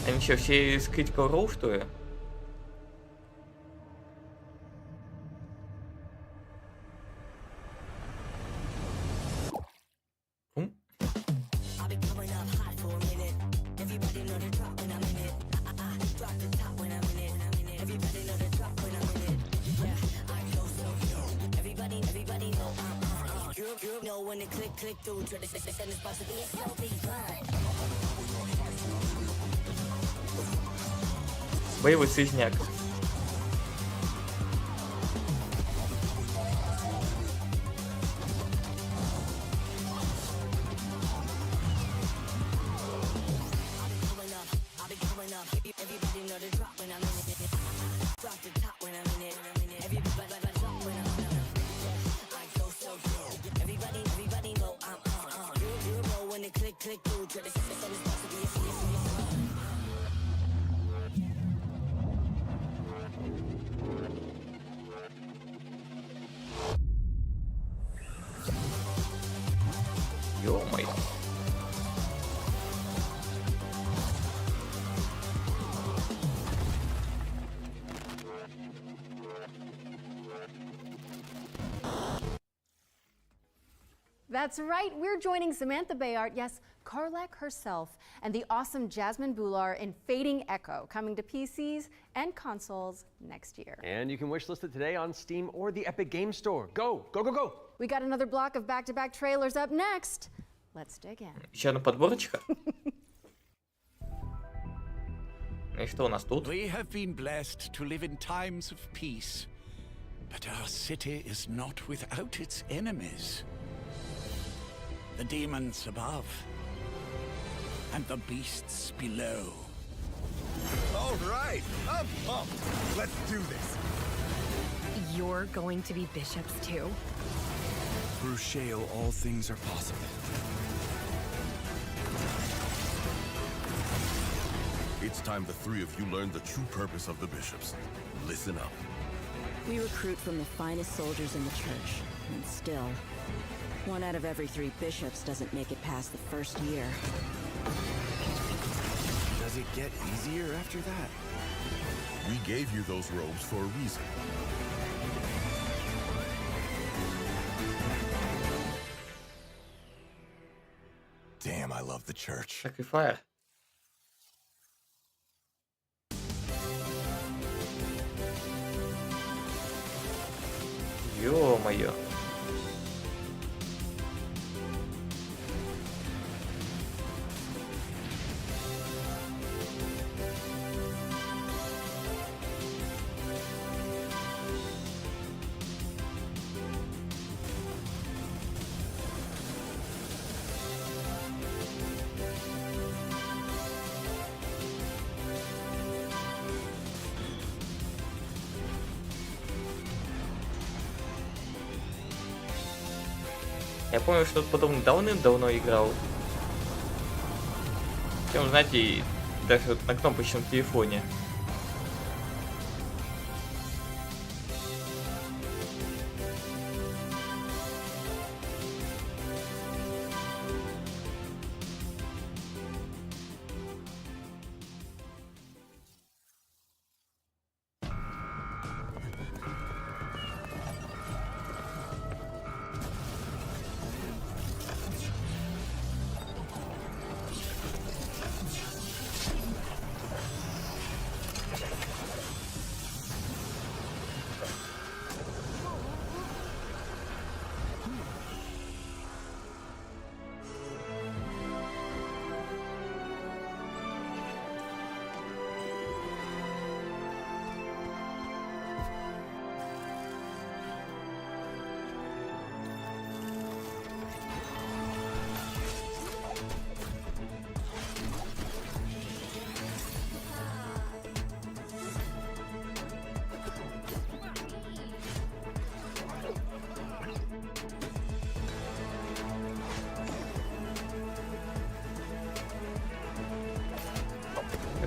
Speaker 1: Они что, все из Critical Role, что ли? Боевой связняк. Ё-моё.
Speaker 2: That's right, we're joining Samantha Bayard, yes, Karlak herself, and the awesome Jasmine Bular in Fading Echo, coming to PCs and consoles next year.
Speaker 3: And you can wishlist it today on Steam or the Epic Game Store. Go, go, go, go!
Speaker 2: We got another block of back-to-back trailers up next. Let's dig in.
Speaker 1: Еще одна подборочка. И что у нас тут?
Speaker 8: We have been blessed to live in times of peace, but our city is not without its enemies. The demons above and the beasts below.
Speaker 15: All right, I'm pumped. Let's do this.
Speaker 16: You're going to be bishops too?
Speaker 11: Through Shale, all things are possible.
Speaker 22: It's time the three of you learn the true purpose of the bishops. Listen up.
Speaker 24: We recruit from the finest soldiers in the church, and still, 1 out of every 3 bishops doesn't make it past the first year.
Speaker 11: Does it get easier after that?
Speaker 22: We gave you those robes for a reason.
Speaker 15: Damn, I love the church.
Speaker 1: Sacrifice. Ё-моё. Я помню, что потом давным-давно играл. Прям, знаете, даже вот на кнопочном телефоне.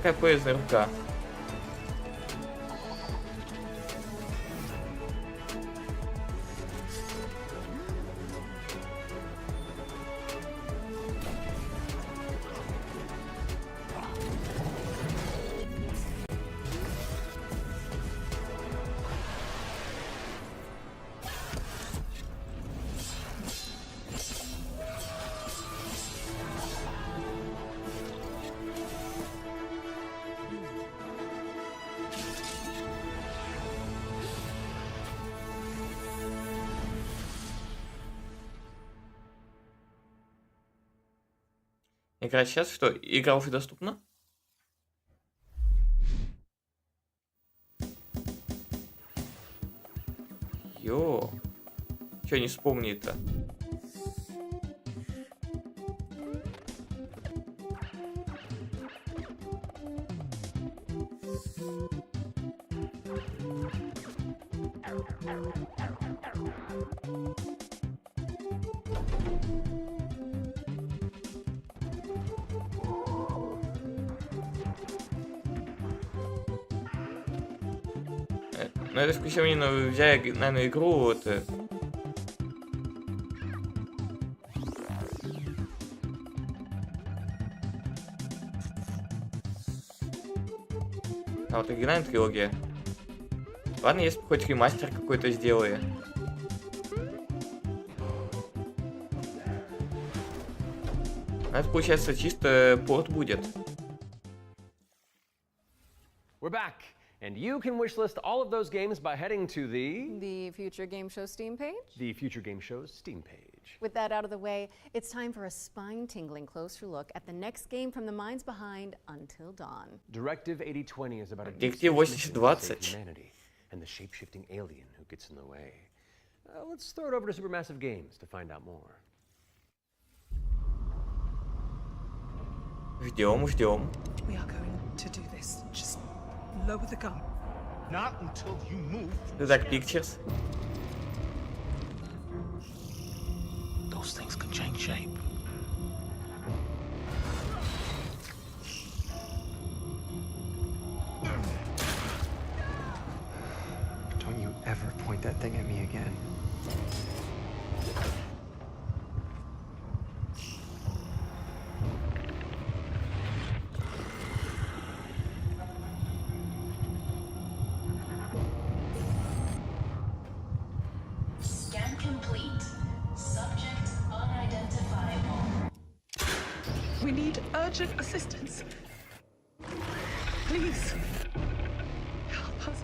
Speaker 1: какая полезная рука. Играть сейчас? Что, игра уже доступна? Ё, чё не вспомни-то? Ну, это исключение, но взяли, наверное, игру вот. А вот оригинальная трилогия. Ладно, если хоть ремастер какой-то сделали. А это получается чисто порт будет.
Speaker 3: We're back, and you can wishlist all of those games by heading to the
Speaker 2: Future Game Show Steam page?
Speaker 3: The Future Game Show's Steam page.
Speaker 2: With that out of the way, it's time for a spine-tingling closer look at the next game from the minds behind Until Dawn.
Speaker 3: Directive 8020 is about a
Speaker 1: Directive 8020.
Speaker 3: humanity and the shape-shifting alien who gets in the way. Let's throw it over to Supermassive Games to find out more.
Speaker 1: Ждем, ждем.
Speaker 17: We are going to do this. Just lower the gun.
Speaker 15: Not until you move.
Speaker 1: The Dark Pictures.
Speaker 11: Those things can change shape.
Speaker 18: Don't you ever point that thing at me again.
Speaker 20: Scan complete. Subject unidentifiable.
Speaker 17: We need urgent assistance. Please. Help us.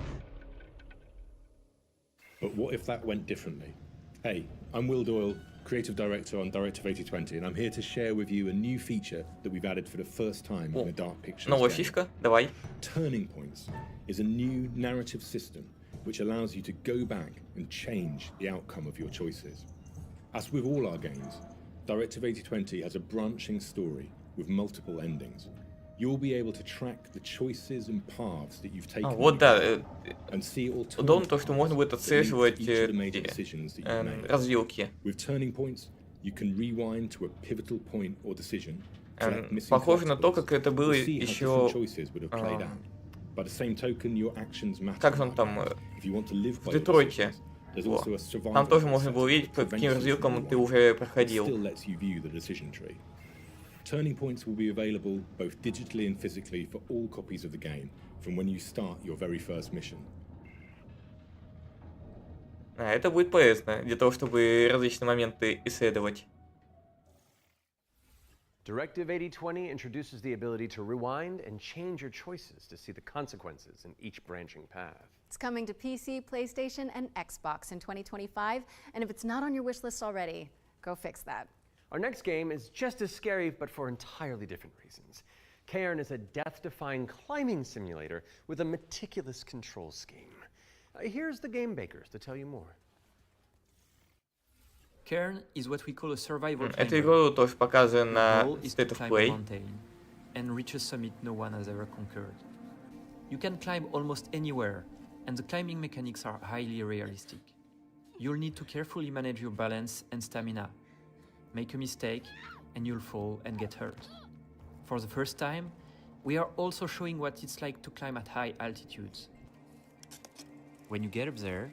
Speaker 21: But what if that went differently? Hey, I'm Will Doyle, Creative Director on Directive 8020, and I'm here to share with you a new feature that we've added for the first time in the Dark Pictures
Speaker 1: Новая
Speaker 21: game.
Speaker 1: фишка, давай.
Speaker 21: Turning Points is a new narrative system which allows you to go back and change the outcome of your choices. As with all our games, Directive 8020 has a branching story with multiple endings. You'll be able to track the choices and paths that you've taken
Speaker 1: Вот да,
Speaker 21: and see
Speaker 1: удобно то, что можно будет отслеживать развилки.
Speaker 21: With turning points, you can rewind to a pivotal point or decision.
Speaker 1: Похоже на то, как это было еще...
Speaker 21: By the same token, your actions matter.
Speaker 1: Как он там в Детройте. Там тоже можно было видеть, по каким развилкам ты уже проходил.
Speaker 21: Turning points will be available both digitally and physically for all copies of the game from when you start your very first mission.
Speaker 1: Это будет полезно для того, чтобы различные моменты исследовать.
Speaker 3: Directive 8020 introduces the ability to rewind and change your choices to see the consequences in each branching path.
Speaker 2: It's coming to PC, PlayStation, and Xbox in 2025, and if it's not on your wish list already, go fix that.
Speaker 3: Our next game is just as scary, but for entirely different reasons. Cairn is a death-defying climbing simulator with a meticulous control scheme. Here's the game bakers to tell you more.
Speaker 25: Cairn is what we call a survival
Speaker 1: Эту игру тоже показывали на State of Play.
Speaker 25: And reach a summit no one has ever conquered. You can climb almost anywhere, and the climbing mechanics are highly realistic. You'll need to carefully manage your balance and stamina. Make a mistake, and you'll fall and get hurt. For the first time, We are also showing what it's like to climb at high altitudes. When you get up there,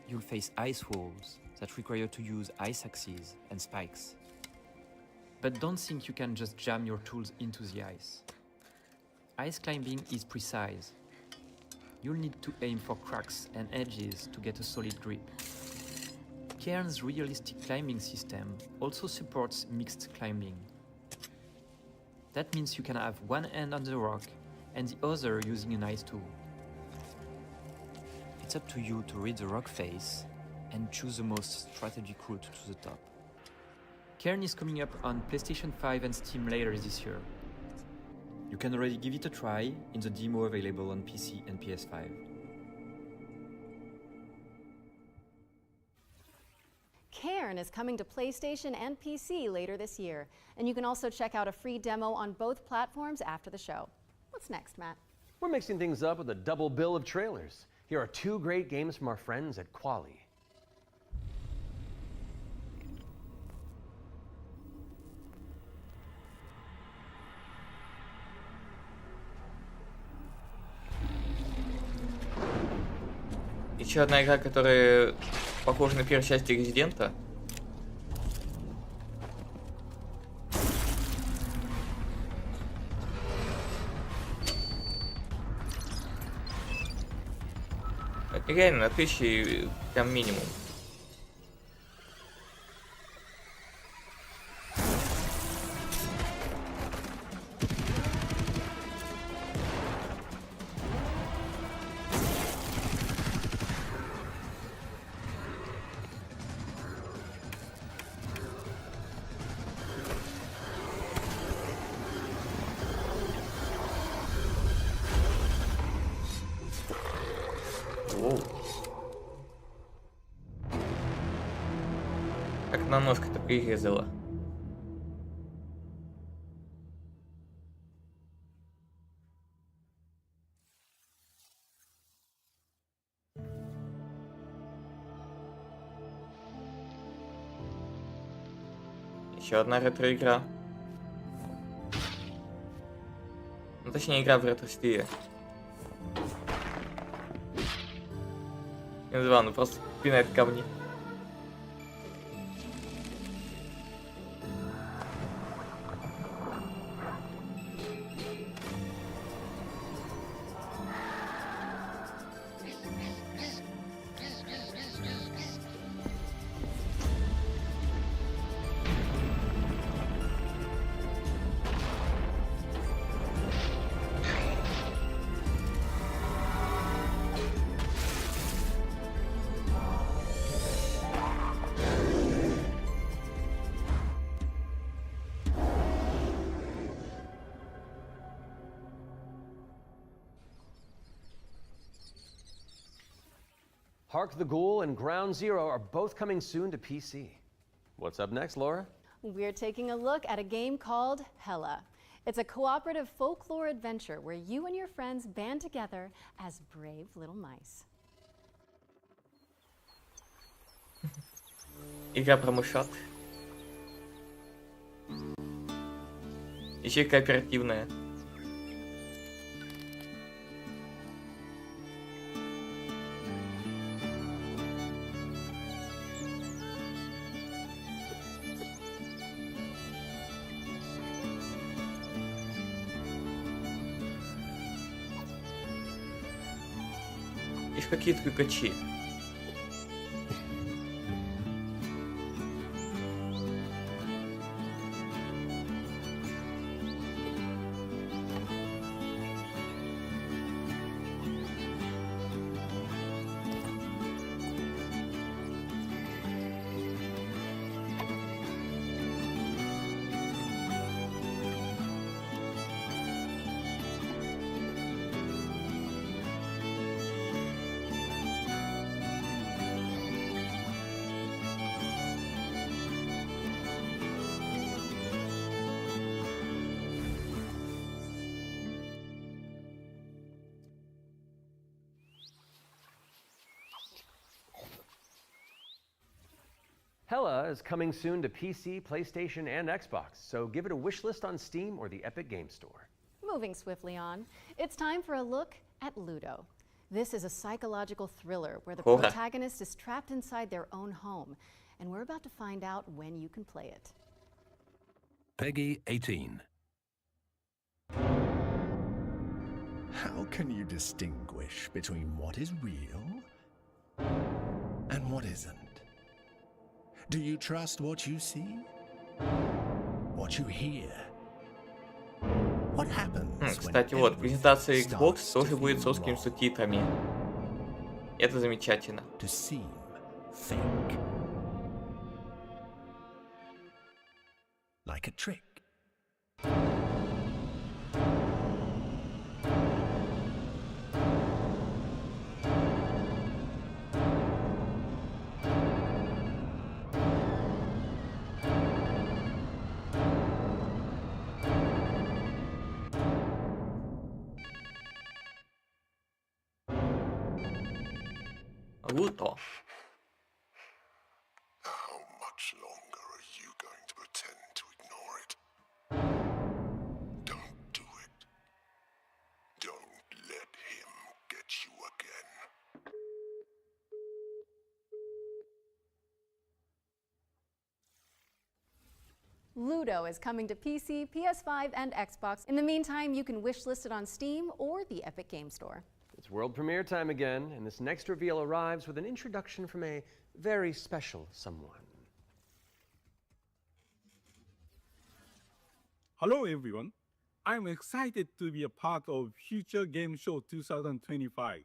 Speaker 25: you'll face ice walls that require you to use ice axes and spikes. But don't think you can just jam your tools into the ice. Ice climbing is precise. You'll need to aim for cracks and edges to get a solid grip. Cairn's realistic climbing system also supports mixed climbing. That means you can have one hand on the rock and the other using an ice tool. It's up to you to read the rock face and choose the most strategic route to the top. Cairn is coming up on PlayStation 5 and Steam later this year. You can already give it a try in the demo available on PC and PS5.
Speaker 2: Cairn is coming to PlayStation and PC later this year, and you can also check out a free demo on both platforms after the show. What's next, Matt?
Speaker 3: We're mixing things up with a double bill of trailers. Here are two great games from our friends at Quali.
Speaker 1: Еще одна игра, которая похожа на первую часть Резидента. Реально, отличий прям минимум. Как на ножку-то прирезала. Еще одна ретро-игра. Ну, точнее, игра в ретро-стиле. Не называю, просто пинает камни.
Speaker 3: Hark the Ghoul and Ground Zero are both coming soon to PC. What's up next, Laura?
Speaker 2: We're taking a look at a game called Hella. It's a cooperative folklore adventure where you and your friends band together as brave little mice.
Speaker 1: Игра про мышат. Еще и кооперативная. Есть какие-то крюкачи.
Speaker 3: Hella is coming soon to PC, PlayStation, and Xbox, so give it a wish list on Steam or the Epic Game Store.
Speaker 2: moving swiftly on, it's time for a look at Ludo. This is a psychological thriller where the protagonist is trapped inside their own home, and we're about to find out when you can play it.
Speaker 4: Peggy 18.
Speaker 15: How can you distinguish between what is real and what isn't? Do you trust what you see? What you hear? What happens
Speaker 1: Кстати, вот, презентация Xbox тоже будет с русскими субтитрами. Это замечательно.
Speaker 15: To seem fake. Like a trick.
Speaker 1: Ludo.
Speaker 23: How much longer are you going to pretend to ignore it? Don't do it. Don't let him get you again.
Speaker 2: Ludo is coming to PC, PS5, and Xbox. In the meantime, you can wishlist it on Steam or the Epic Game Store.
Speaker 3: It's world premiere time again, and this next reveal arrives with an introduction from a very special someone.
Speaker 5: Hello everyone. I'm excited to be a part of Future Game Show 2025.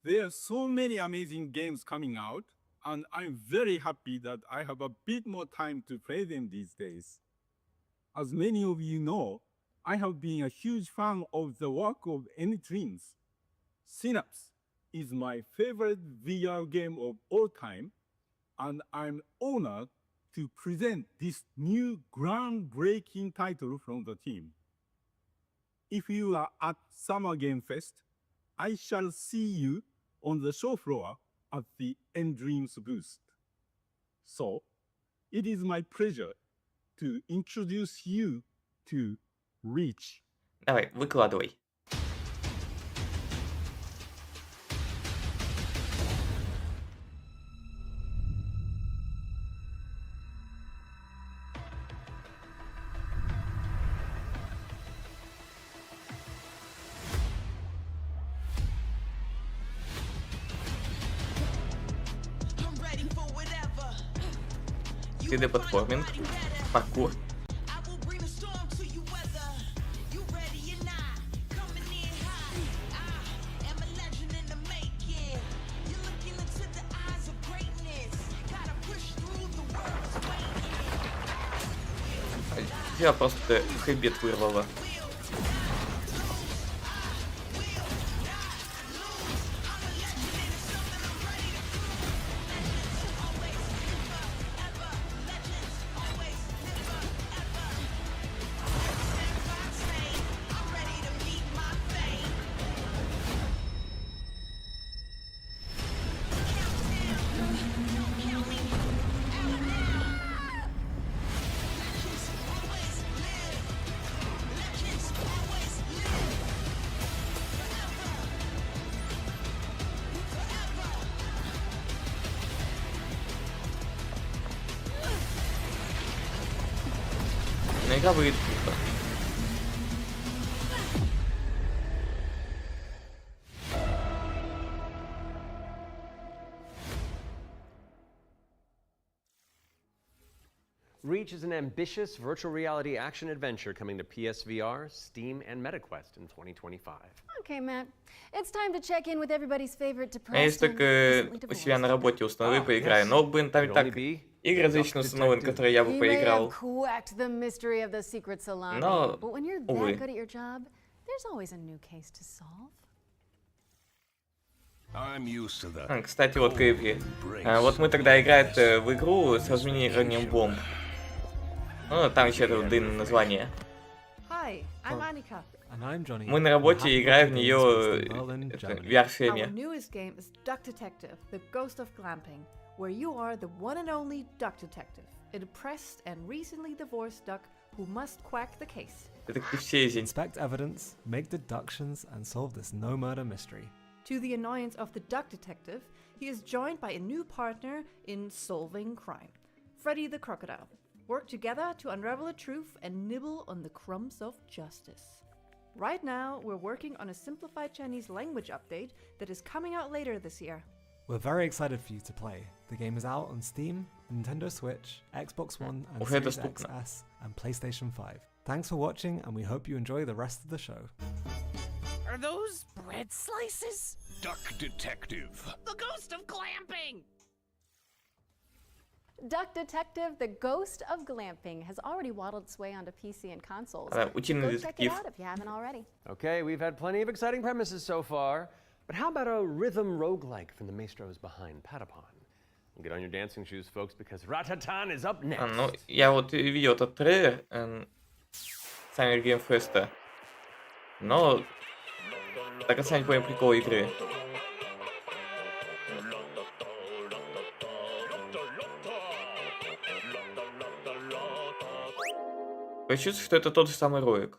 Speaker 5: There are so many amazing games coming out, and I'm very happy that I have a bit more time to play them these days. As many of you know, I have been a huge fan of the work of N-Dreams. Synapse is my favorite VR game of all time, and I'm honored to present this new groundbreaking title from the team. If you are at Summer Game Fest, I shall see you on the show floor at the N-Dreams booth. So, it is my pleasure to introduce you to Reach.
Speaker 1: Давай, выкладывай.3D-платформинг, паркур. Я просто хребет вырвало. Игра выглядит круто.
Speaker 3: Reach is an ambitious virtual reality action adventure coming to PSVR, Steam, and MetaQuest in 2025.
Speaker 2: Okay, Matt. It's time to check in with everybody's favorite
Speaker 1: Я если только у себя на работе установлю, поиграю. Но, блин, там и так игры различные установлены, которые я бы поиграл. Но, увы. Кстати, вот Кэпри. Вот мы тогда играем в игру с разминированием бомб. Ну, там еще это длинное название. Мы на работе играем в нее VR-шлеме.
Speaker 6: Where you are the one and only duck detective, a depressed and recently divorced duck who must quack the case.
Speaker 1: Детектив Сезень.
Speaker 11: Inspect evidence, make deductions, and solve this no-murder mystery.
Speaker 6: To the annoyance of the duck detective, he is joined by a new partner in solving crime, Freddy the Crocodile. Work together to unravel the truth and nibble on the crumbs of justice. Right now, we're working on a simplified Chinese language update that is coming out later this year.
Speaker 11: We're very excited for you to play. The game is out on Steam, Nintendo Switch, Xbox One, and Series XS, and PlayStation 5. Thanks for watching, and we hope you enjoy the rest of the show.
Speaker 7: Are those bread slices?
Speaker 23: Duck Detective.
Speaker 7: The ghost of glamping!
Speaker 2: Duck Detective, the Ghost of Glamping, has already waddled its way onto PC and consoles.
Speaker 1: Да,
Speaker 2: Go
Speaker 1: утиный
Speaker 2: check it
Speaker 1: детектив.
Speaker 2: out if you haven't already.
Speaker 3: Okay, we've had plenty of exciting premises so far, but how about a rhythm roguelike from the maestros behind Patapon? Get on your dancing shoes, folks, because Ratatan is up next.
Speaker 1: Ну, я вот видел этот трейлер Summer Game Fest, но до конца не понял прикол игры. Я чувствую, что это тот же самый ролик.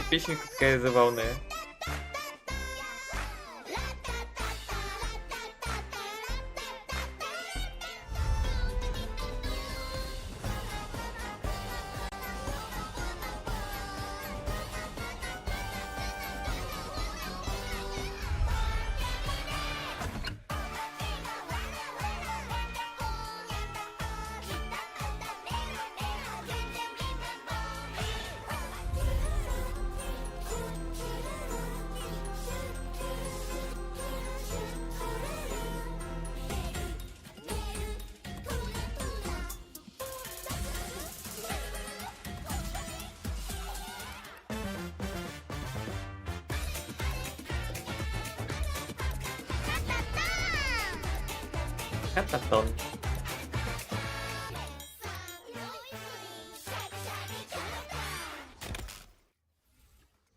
Speaker 1: Песенка такая забавная. Кататон.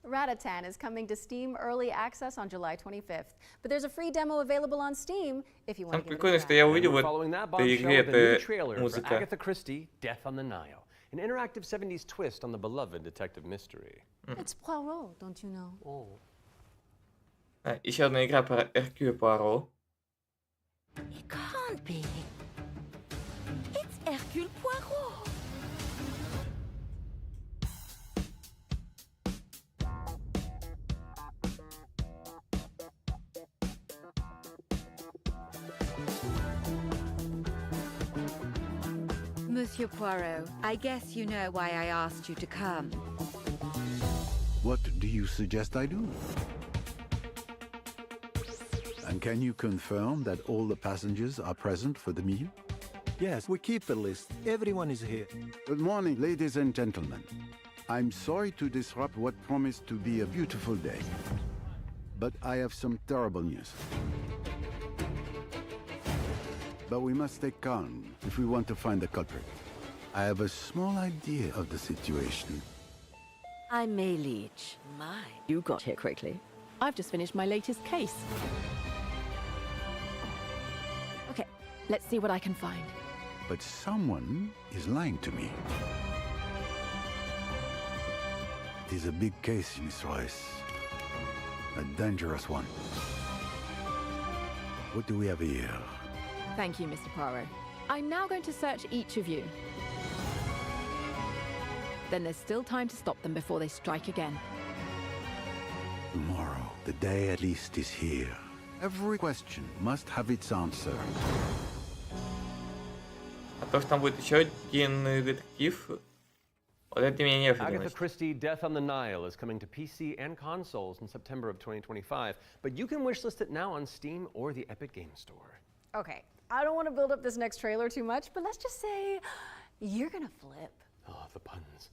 Speaker 2: Ratatan is coming to Steam Early Access on July 25th, but there's a free demo available on Steam if you want to give it a
Speaker 1: Прикольно, что я увидел в
Speaker 3: Following that
Speaker 1: этой
Speaker 3: bombshell,
Speaker 1: игре
Speaker 3: the new
Speaker 1: это
Speaker 3: trailer for
Speaker 1: музыка.
Speaker 3: Agatha Christie, Death on the Nile, an interactive 70s twist on the beloved detective mystery.
Speaker 2: It's Poirot, don't you know?
Speaker 1: Еще одна игра про Эркюля Пуаро.
Speaker 16: It can't be. It's Hercule Poirot.
Speaker 10: Monsieur Poirot, I guess you know why I asked you to come.
Speaker 12: What do you suggest I do? And can you confirm that all the passengers are present for the meal?
Speaker 14: Yes, we keep the list. Everyone is here.
Speaker 12: Good morning, ladies and gentlemen. I'm sorry to disrupt what promised to be a beautiful day, but I have some terrible news. But we must stay calm if we want to find the culprit. I have a small idea of the situation.
Speaker 10: I'm May Leach. My, you got here quickly. I've just finished my latest case. Okay, let's see what I can find.
Speaker 12: But someone is lying to me. It is a big case, Miss Royce. A dangerous one. What do we have here?
Speaker 10: Thank you, Mr. Poirot. I'm now going to search each of you. Then there's still time to stop them before they strike again.
Speaker 12: Tomorrow, the day at least is here. Every question must have its answer.
Speaker 1: А то, что там будет еще один детектив, Вот это мне
Speaker 3: Agatha
Speaker 1: неожиданность.
Speaker 3: Christie Death on the Nile is coming to PC and consoles in September of 2025, but you can wishlist it now on Steam or the Epic Game Store.
Speaker 2: Okay, I don't want to build up this next trailer too much, but let's just say you're gonna flip.
Speaker 3: Oh, the puns.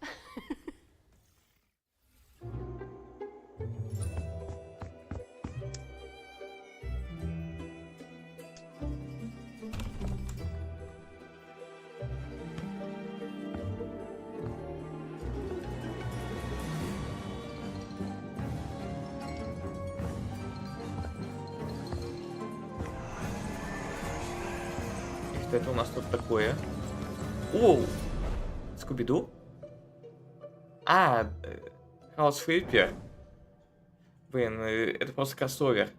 Speaker 1: Что это у нас тут такое? Оу! Скуби-Ду? Хаус Флиппер. Блин, это просто кроссовер.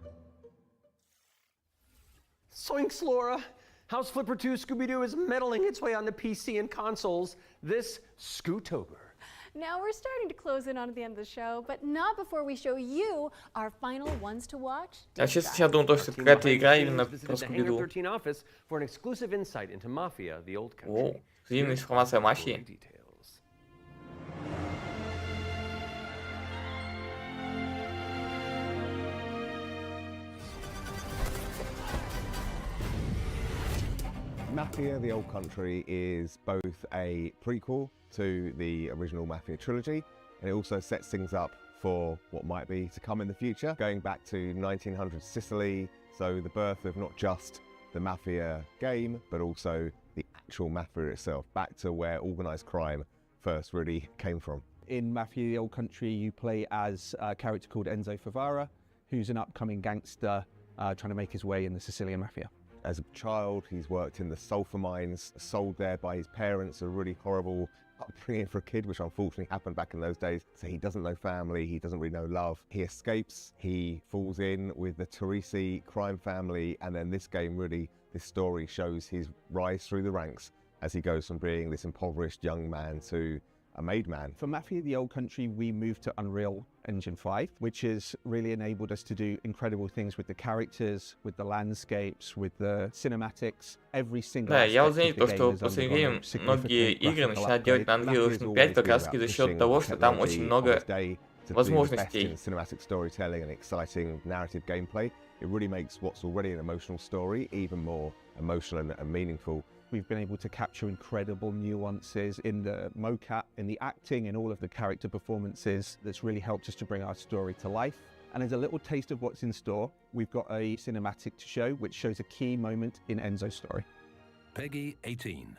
Speaker 3: Soinks, Laura! House Flipper 2 Scooby-Doo is meddling its way onto PC and consoles this Scootober.
Speaker 2: Now we're starting to close in on the end of the show, but not before we show you our final ones to watch.
Speaker 1: Я сейчас думал, что это какая-то игра именно про Скуби-Ду.
Speaker 3: office for an exclusive insight into Mafia, the old country.
Speaker 1: О, эксклюзивная информация о мафии.
Speaker 8: Mafia, the Old Country is both a prequel to the original Mafia trilogy, and it also sets things up for what might be to come in the future, going back to 1900 Sicily, so the birth of not just the Mafia game, but also the actual Mafia itself, back to where organised crime first really came from.
Speaker 9: In Mafia, the Old Country, you play as a character called Enzo Favara, who's an upcoming gangster trying to make his way in the Sicilian Mafia.
Speaker 8: As a child, he's worked in the sulfur mines, sold there by his parents, a really horrible upbringing for a kid, which unfortunately happened back in those days. So he doesn't know family, he doesn't really know love. He escapes, he falls in with the Teresi crime family, and then this game really, this story shows his rise through the ranks as he goes from being this impoverished young man to a made man.
Speaker 9: For Mafia, the Old Country, we moved to Unreal Engine 5, which has really enabled us to do incredible things with the characters, with the landscapes, with the cinematics. Every single
Speaker 1: Да, я вот
Speaker 9: aspect
Speaker 1: заметил,
Speaker 9: of the
Speaker 1: что
Speaker 9: game
Speaker 1: в
Speaker 9: has
Speaker 1: последнее
Speaker 9: undergone
Speaker 1: время многие
Speaker 9: significant
Speaker 1: игры
Speaker 9: graphical
Speaker 1: начинают делать на
Speaker 9: upgrade.
Speaker 1: Unreal
Speaker 9: Mafia's
Speaker 1: Engine
Speaker 9: always
Speaker 1: 5 как
Speaker 9: been
Speaker 1: раз
Speaker 9: about
Speaker 1: таки за счет
Speaker 9: pushing
Speaker 1: того, что там очень
Speaker 9: technology
Speaker 1: много
Speaker 9: of its day to do the best
Speaker 1: возможностей.
Speaker 9: in
Speaker 8: Cinematic storytelling and exciting narrative gameplay. It really makes what's already an emotional story even more emotional and meaningful.
Speaker 9: We've been able to capture incredible nuances in the mocap, in the acting, in all of the character performances that's really helped us to bring our story to life. And as a little taste of what's in store, we've got a cinematic to show which shows a key moment in Enzo's story.
Speaker 4: Peggy 18.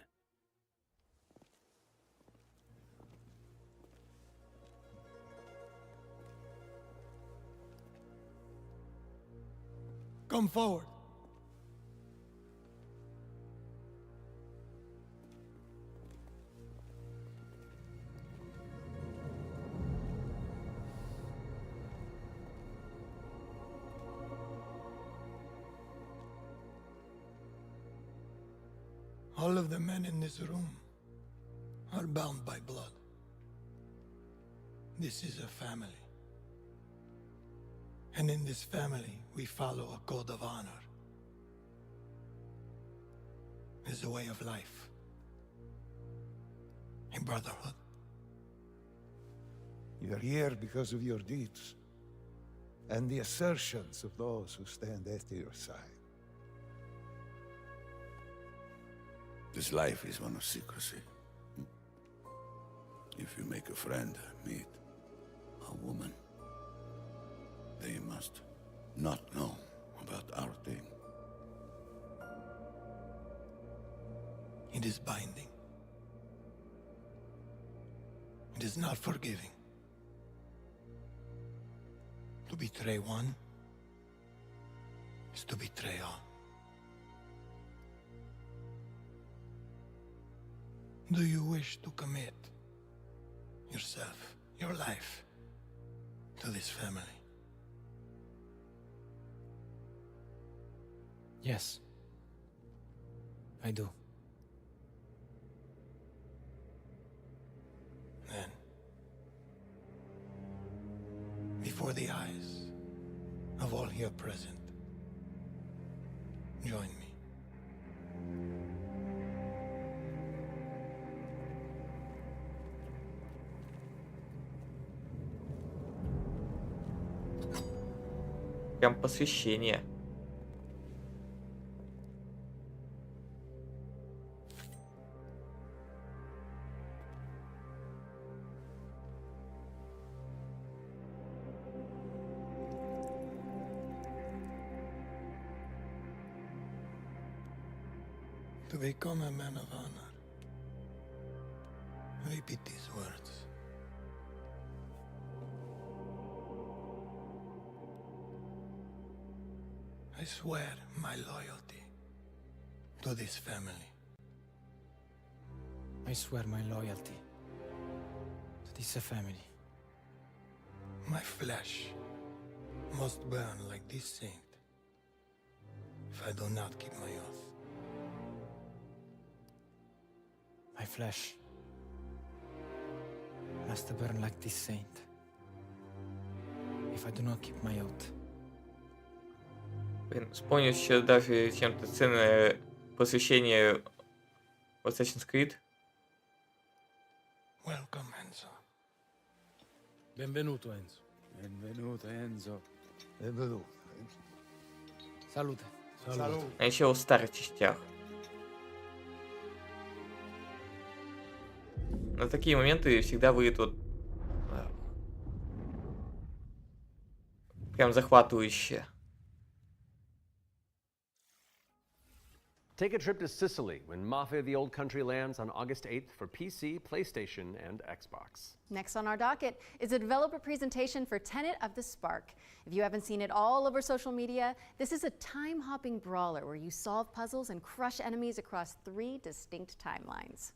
Speaker 23: Come forward. All of the men in this room are bound by blood. This is a family. And in this family, we follow a code of honor. It's a way of life, a brotherhood.
Speaker 15: You're here because of your deeds and the assertions of those who stand at your side.
Speaker 13: This life is one of secrecy. If you make a friend, meet a woman, they must not know about our thing.
Speaker 23: It is binding. It is not forgiving. To betray one is to betray all. Do you wish to commit yourself, your life, to this family?
Speaker 19: Yes, I do.
Speaker 23: Then, before the eyes of all here present, join me.
Speaker 1: Прям посвящение.
Speaker 14: To become a man of honor, repeat these words. I swear my loyalty to this family.
Speaker 19: I swear my loyalty to this family.
Speaker 14: My flesh must burn like this saint if I do not keep my oath.
Speaker 19: My flesh must burn like this saint if I do not keep my oath.
Speaker 1: Блин, вспомнил еще даже чем-то ценное посвящение в Assassin's Creed.
Speaker 14: Welcome, Enzo.
Speaker 19: Benvenuto, Enzo. Benvenuto, Enzo.
Speaker 15: Benvenuto.
Speaker 19: Salute.
Speaker 15: Salute.
Speaker 1: А еще в старых частях. На такие моменты всегда выйдет вот прям захватывающе.
Speaker 3: Take a trip to Sicily when Mafia the Old Country lands on August 8th for PC, PlayStation, and Xbox.
Speaker 2: Next on our docket is a developer presentation for Tenet of the Spark. If you haven't seen it all over social media, this is a time-hopping brawler where you solve puzzles and crush enemies across 3 distinct timelines.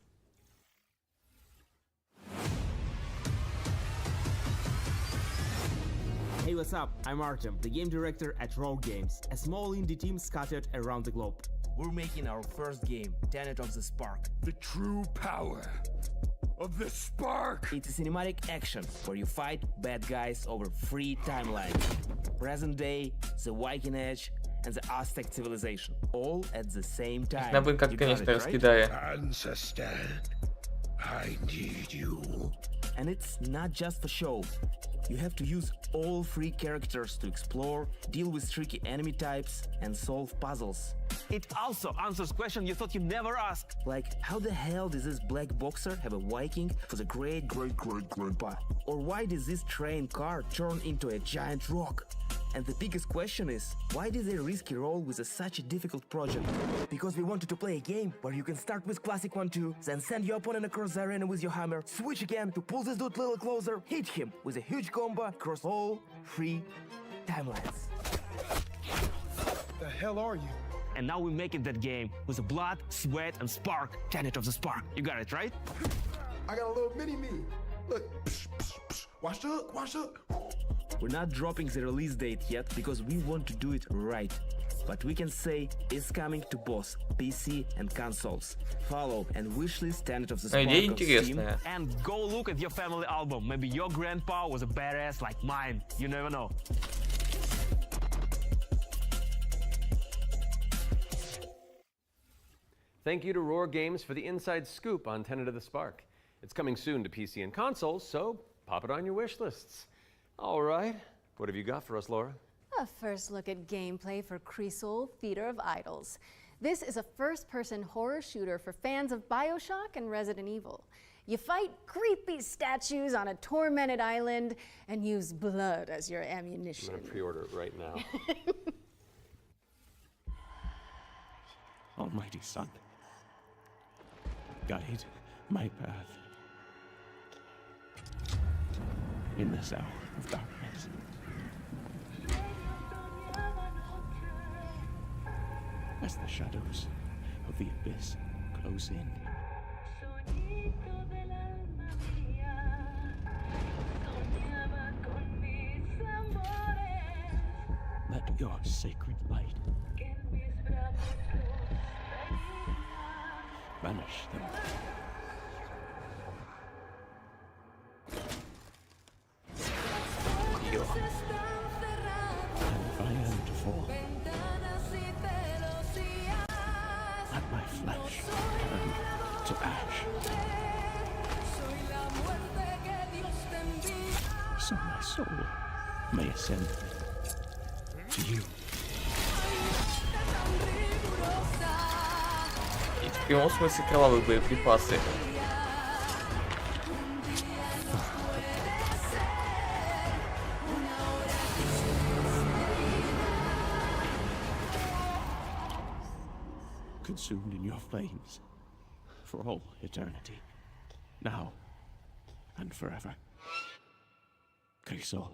Speaker 17: Hey, what's up? I'm Artem, the game director at Rogue Games, a small indie team scattered around the globe. We're making our first game, Tenet of the Spark.
Speaker 23: The true power of the spark!
Speaker 17: It's a cinematic action where you fight bad guys over 3 timelines. Present day, the Viking Age, and the Aztec civilization, all at the same time.
Speaker 1: Набор, как, конечно, раскидали.
Speaker 23: Ancestor, I need you.
Speaker 17: And it's not just for show. You have to use all 3 characters to explore, deal with tricky enemy types, and solve puzzles. It also answers questions you thought you'd never ask. Like, how the hell does this black boxer have a Viking for the great-great-great-grandpa? Or why does this train car turn into a giant rock? And the biggest question is, why did they risk a role with such a difficult project? Because we wanted to play a game where you can start with classic 1-2, then send your opponent across the arena with your hammer, switch again to pull this dude a little closer, hit him with a huge combo across all 3 timelines.
Speaker 23: The hell are you?
Speaker 17: And now we're making that game with the blood, sweat, and spark, Tenet of the Spark. You got it, right?
Speaker 23: I got a little mini-me. Look, psh, psh, psh. Watch the hook, watch the hook.
Speaker 17: We're not dropping the release date yet because we want to do it right. But we can say it's coming to both PC and consoles. Follow and wishlist Tenet of the Spark on Steam. And go look at your family album. Maybe your grandpa was a badass like mine. You never know.
Speaker 3: Thank you to Roar Games for the inside scoop on Tenet of the Spark. It's coming soon to PC and consoles, so pop it on your wish lists. All right, what have you got for us, Laura?
Speaker 2: A first look at gameplay for Creasol, Feeder of Idols. This is a first-person horror shooter for fans of BioShock and Resident Evil. You fight creepy statues on a tormented island and use blood as your ammunition.
Speaker 3: I'm gonna pre-order it right now.
Speaker 18: Almighty Son, guide my path in this hour of darkness. As the shadows of the abyss close in, let your sacred light banish them. And if I am to fall, let my flesh turn to ash, so my soul may ascend to you.
Speaker 1: И в прямом смысле кровавые боеприпасы.
Speaker 18: Consumed in your flames for all eternity, now and forever. Crisol.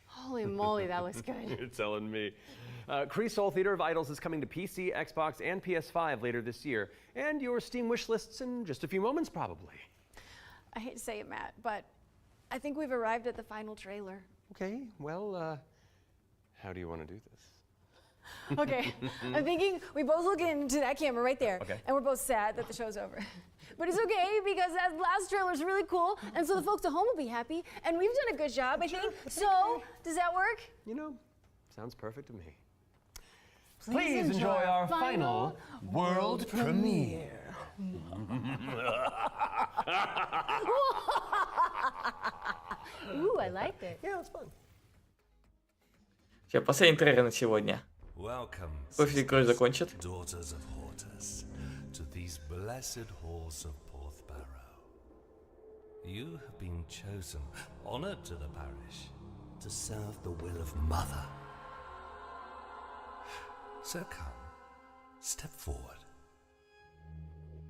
Speaker 2: Holy moly, that was good.
Speaker 3: You're telling me. Crisol Theater of Idols is coming to PC, Xbox, and PS5 later this year, and your Steam wish lists in just a few moments, probably.
Speaker 2: I hate to say it, Matt, but I think we've arrived at the final trailer.
Speaker 3: Okay, well, how do you want to do this?
Speaker 2: Okay, I'm thinking we both look into that camera right there,
Speaker 3: Okay.
Speaker 2: and we're both sad that the show's over. But it's okay because that last trailer is really cool, and so the folks at home will be happy, and we've done a good job, I think. So, does that work?
Speaker 3: You know, sounds perfect to me. Please enjoy our final world premiere.
Speaker 2: Ooh, I liked it.
Speaker 3: Yeah, it's fun.
Speaker 1: Все, последний трейлер на сегодня. После игры закончит.
Speaker 20: Daughters of Hortus, to these blessed halls of Porthbarrow. You have been chosen, honored to the parish, to serve the will of Mother. So come, step forward.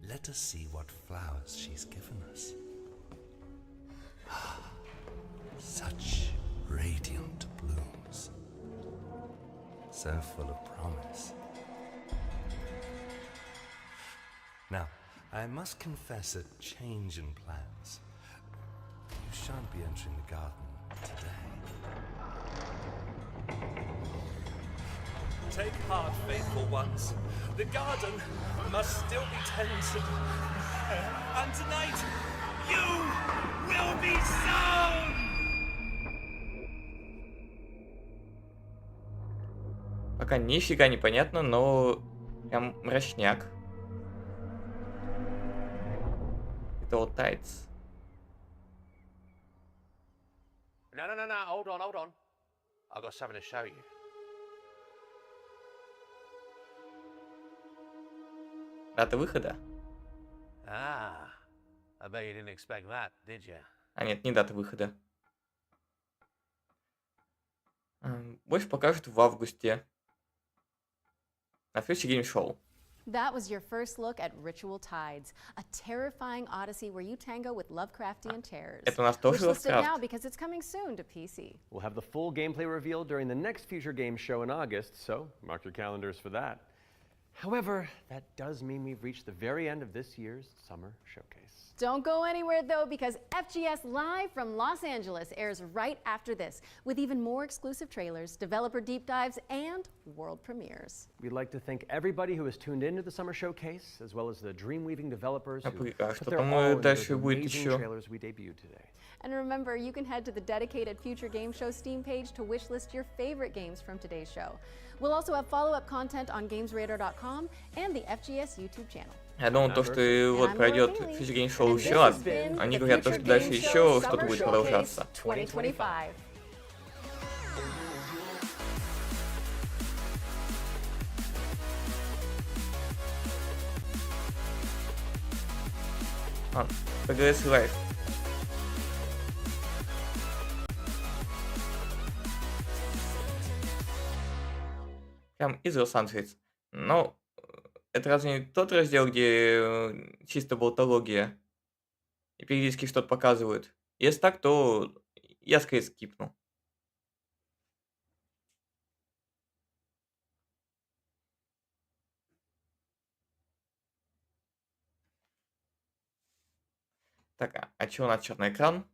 Speaker 20: Let us see what flowers she's given us. Such radiant blooms, so full of promise. Now, I must confess a change in plans. You shan't be entering the garden today.
Speaker 21: Take heart, faithful ones. The garden must still be tended. And tonight, you will be sown!
Speaker 1: Пока нифига не понятно, но прям мрачняк. Это вот Тайц.
Speaker 22: No, hold on. I've got something to show you.
Speaker 1: Дата выхода?
Speaker 22: I bet you didn't expect that, did you?
Speaker 1: А нет, не дата выхода. Больше покажут в августе. На Future Game Show.
Speaker 2: That was your first look at Ritual Tides, a terrifying odyssey where you tango with Lovecraftian terrors.
Speaker 1: Это у нас тоже
Speaker 2: Which listed now
Speaker 1: Lovecraft.
Speaker 2: because it's coming soon to PC.
Speaker 3: We'll have the full gameplay revealed during the next Future Games show in August, so mark your calendars for that. However, that does mean we've reached the very end of this year's summer showcase.
Speaker 2: Don't go anywhere though, because FGS Live from Los Angeles airs right after this, with even more exclusive trailers, developer deep dives, and world premieres.
Speaker 3: We'd like to thank everybody who has tuned into the summer showcase, as well as the dream-weaving developers who put
Speaker 1: что
Speaker 3: their
Speaker 1: там
Speaker 3: all into
Speaker 1: дальше
Speaker 3: the
Speaker 1: будет
Speaker 3: amazing
Speaker 1: еще?
Speaker 3: trailers we debuted today.
Speaker 2: And remember, you can head to the dedicated Future Game Show Steam page to wishlist your favorite games from today's show. We'll also have follow-up content on GamesRadar.com and the FGS YouTube channel.
Speaker 1: Я думал, то, что вот пройдет Future Game Show еще раз. Они говорят, то, что дальше еще что-то будет продолжаться.
Speaker 2: 2025.
Speaker 1: PGS Live. Прям из Лос-Анджелес. Но это разве не тот раздел, где чисто болтология и периодически что-то показывают? Если так, то я скорее скипну. Так, а чего у нас черный экран?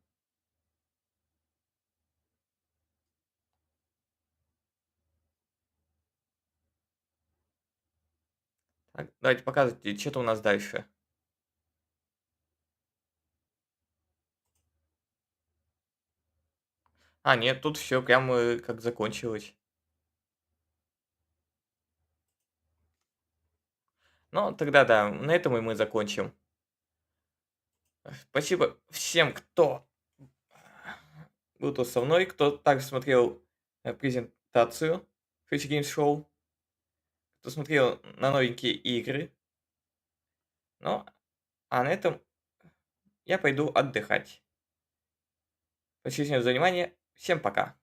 Speaker 1: Так, давайте показывайте, что-то у нас дальше. А, нет, тут все прямо как закончилось. Ну, тогда да, на этом и мы закончим. Спасибо всем, кто был тут со мной, кто также смотрел презентацию Future Games Show, кто смотрел на новенькие игры. Ну, а на этом я пойду отдыхать. Спасибо всем за внимание. Всем пока.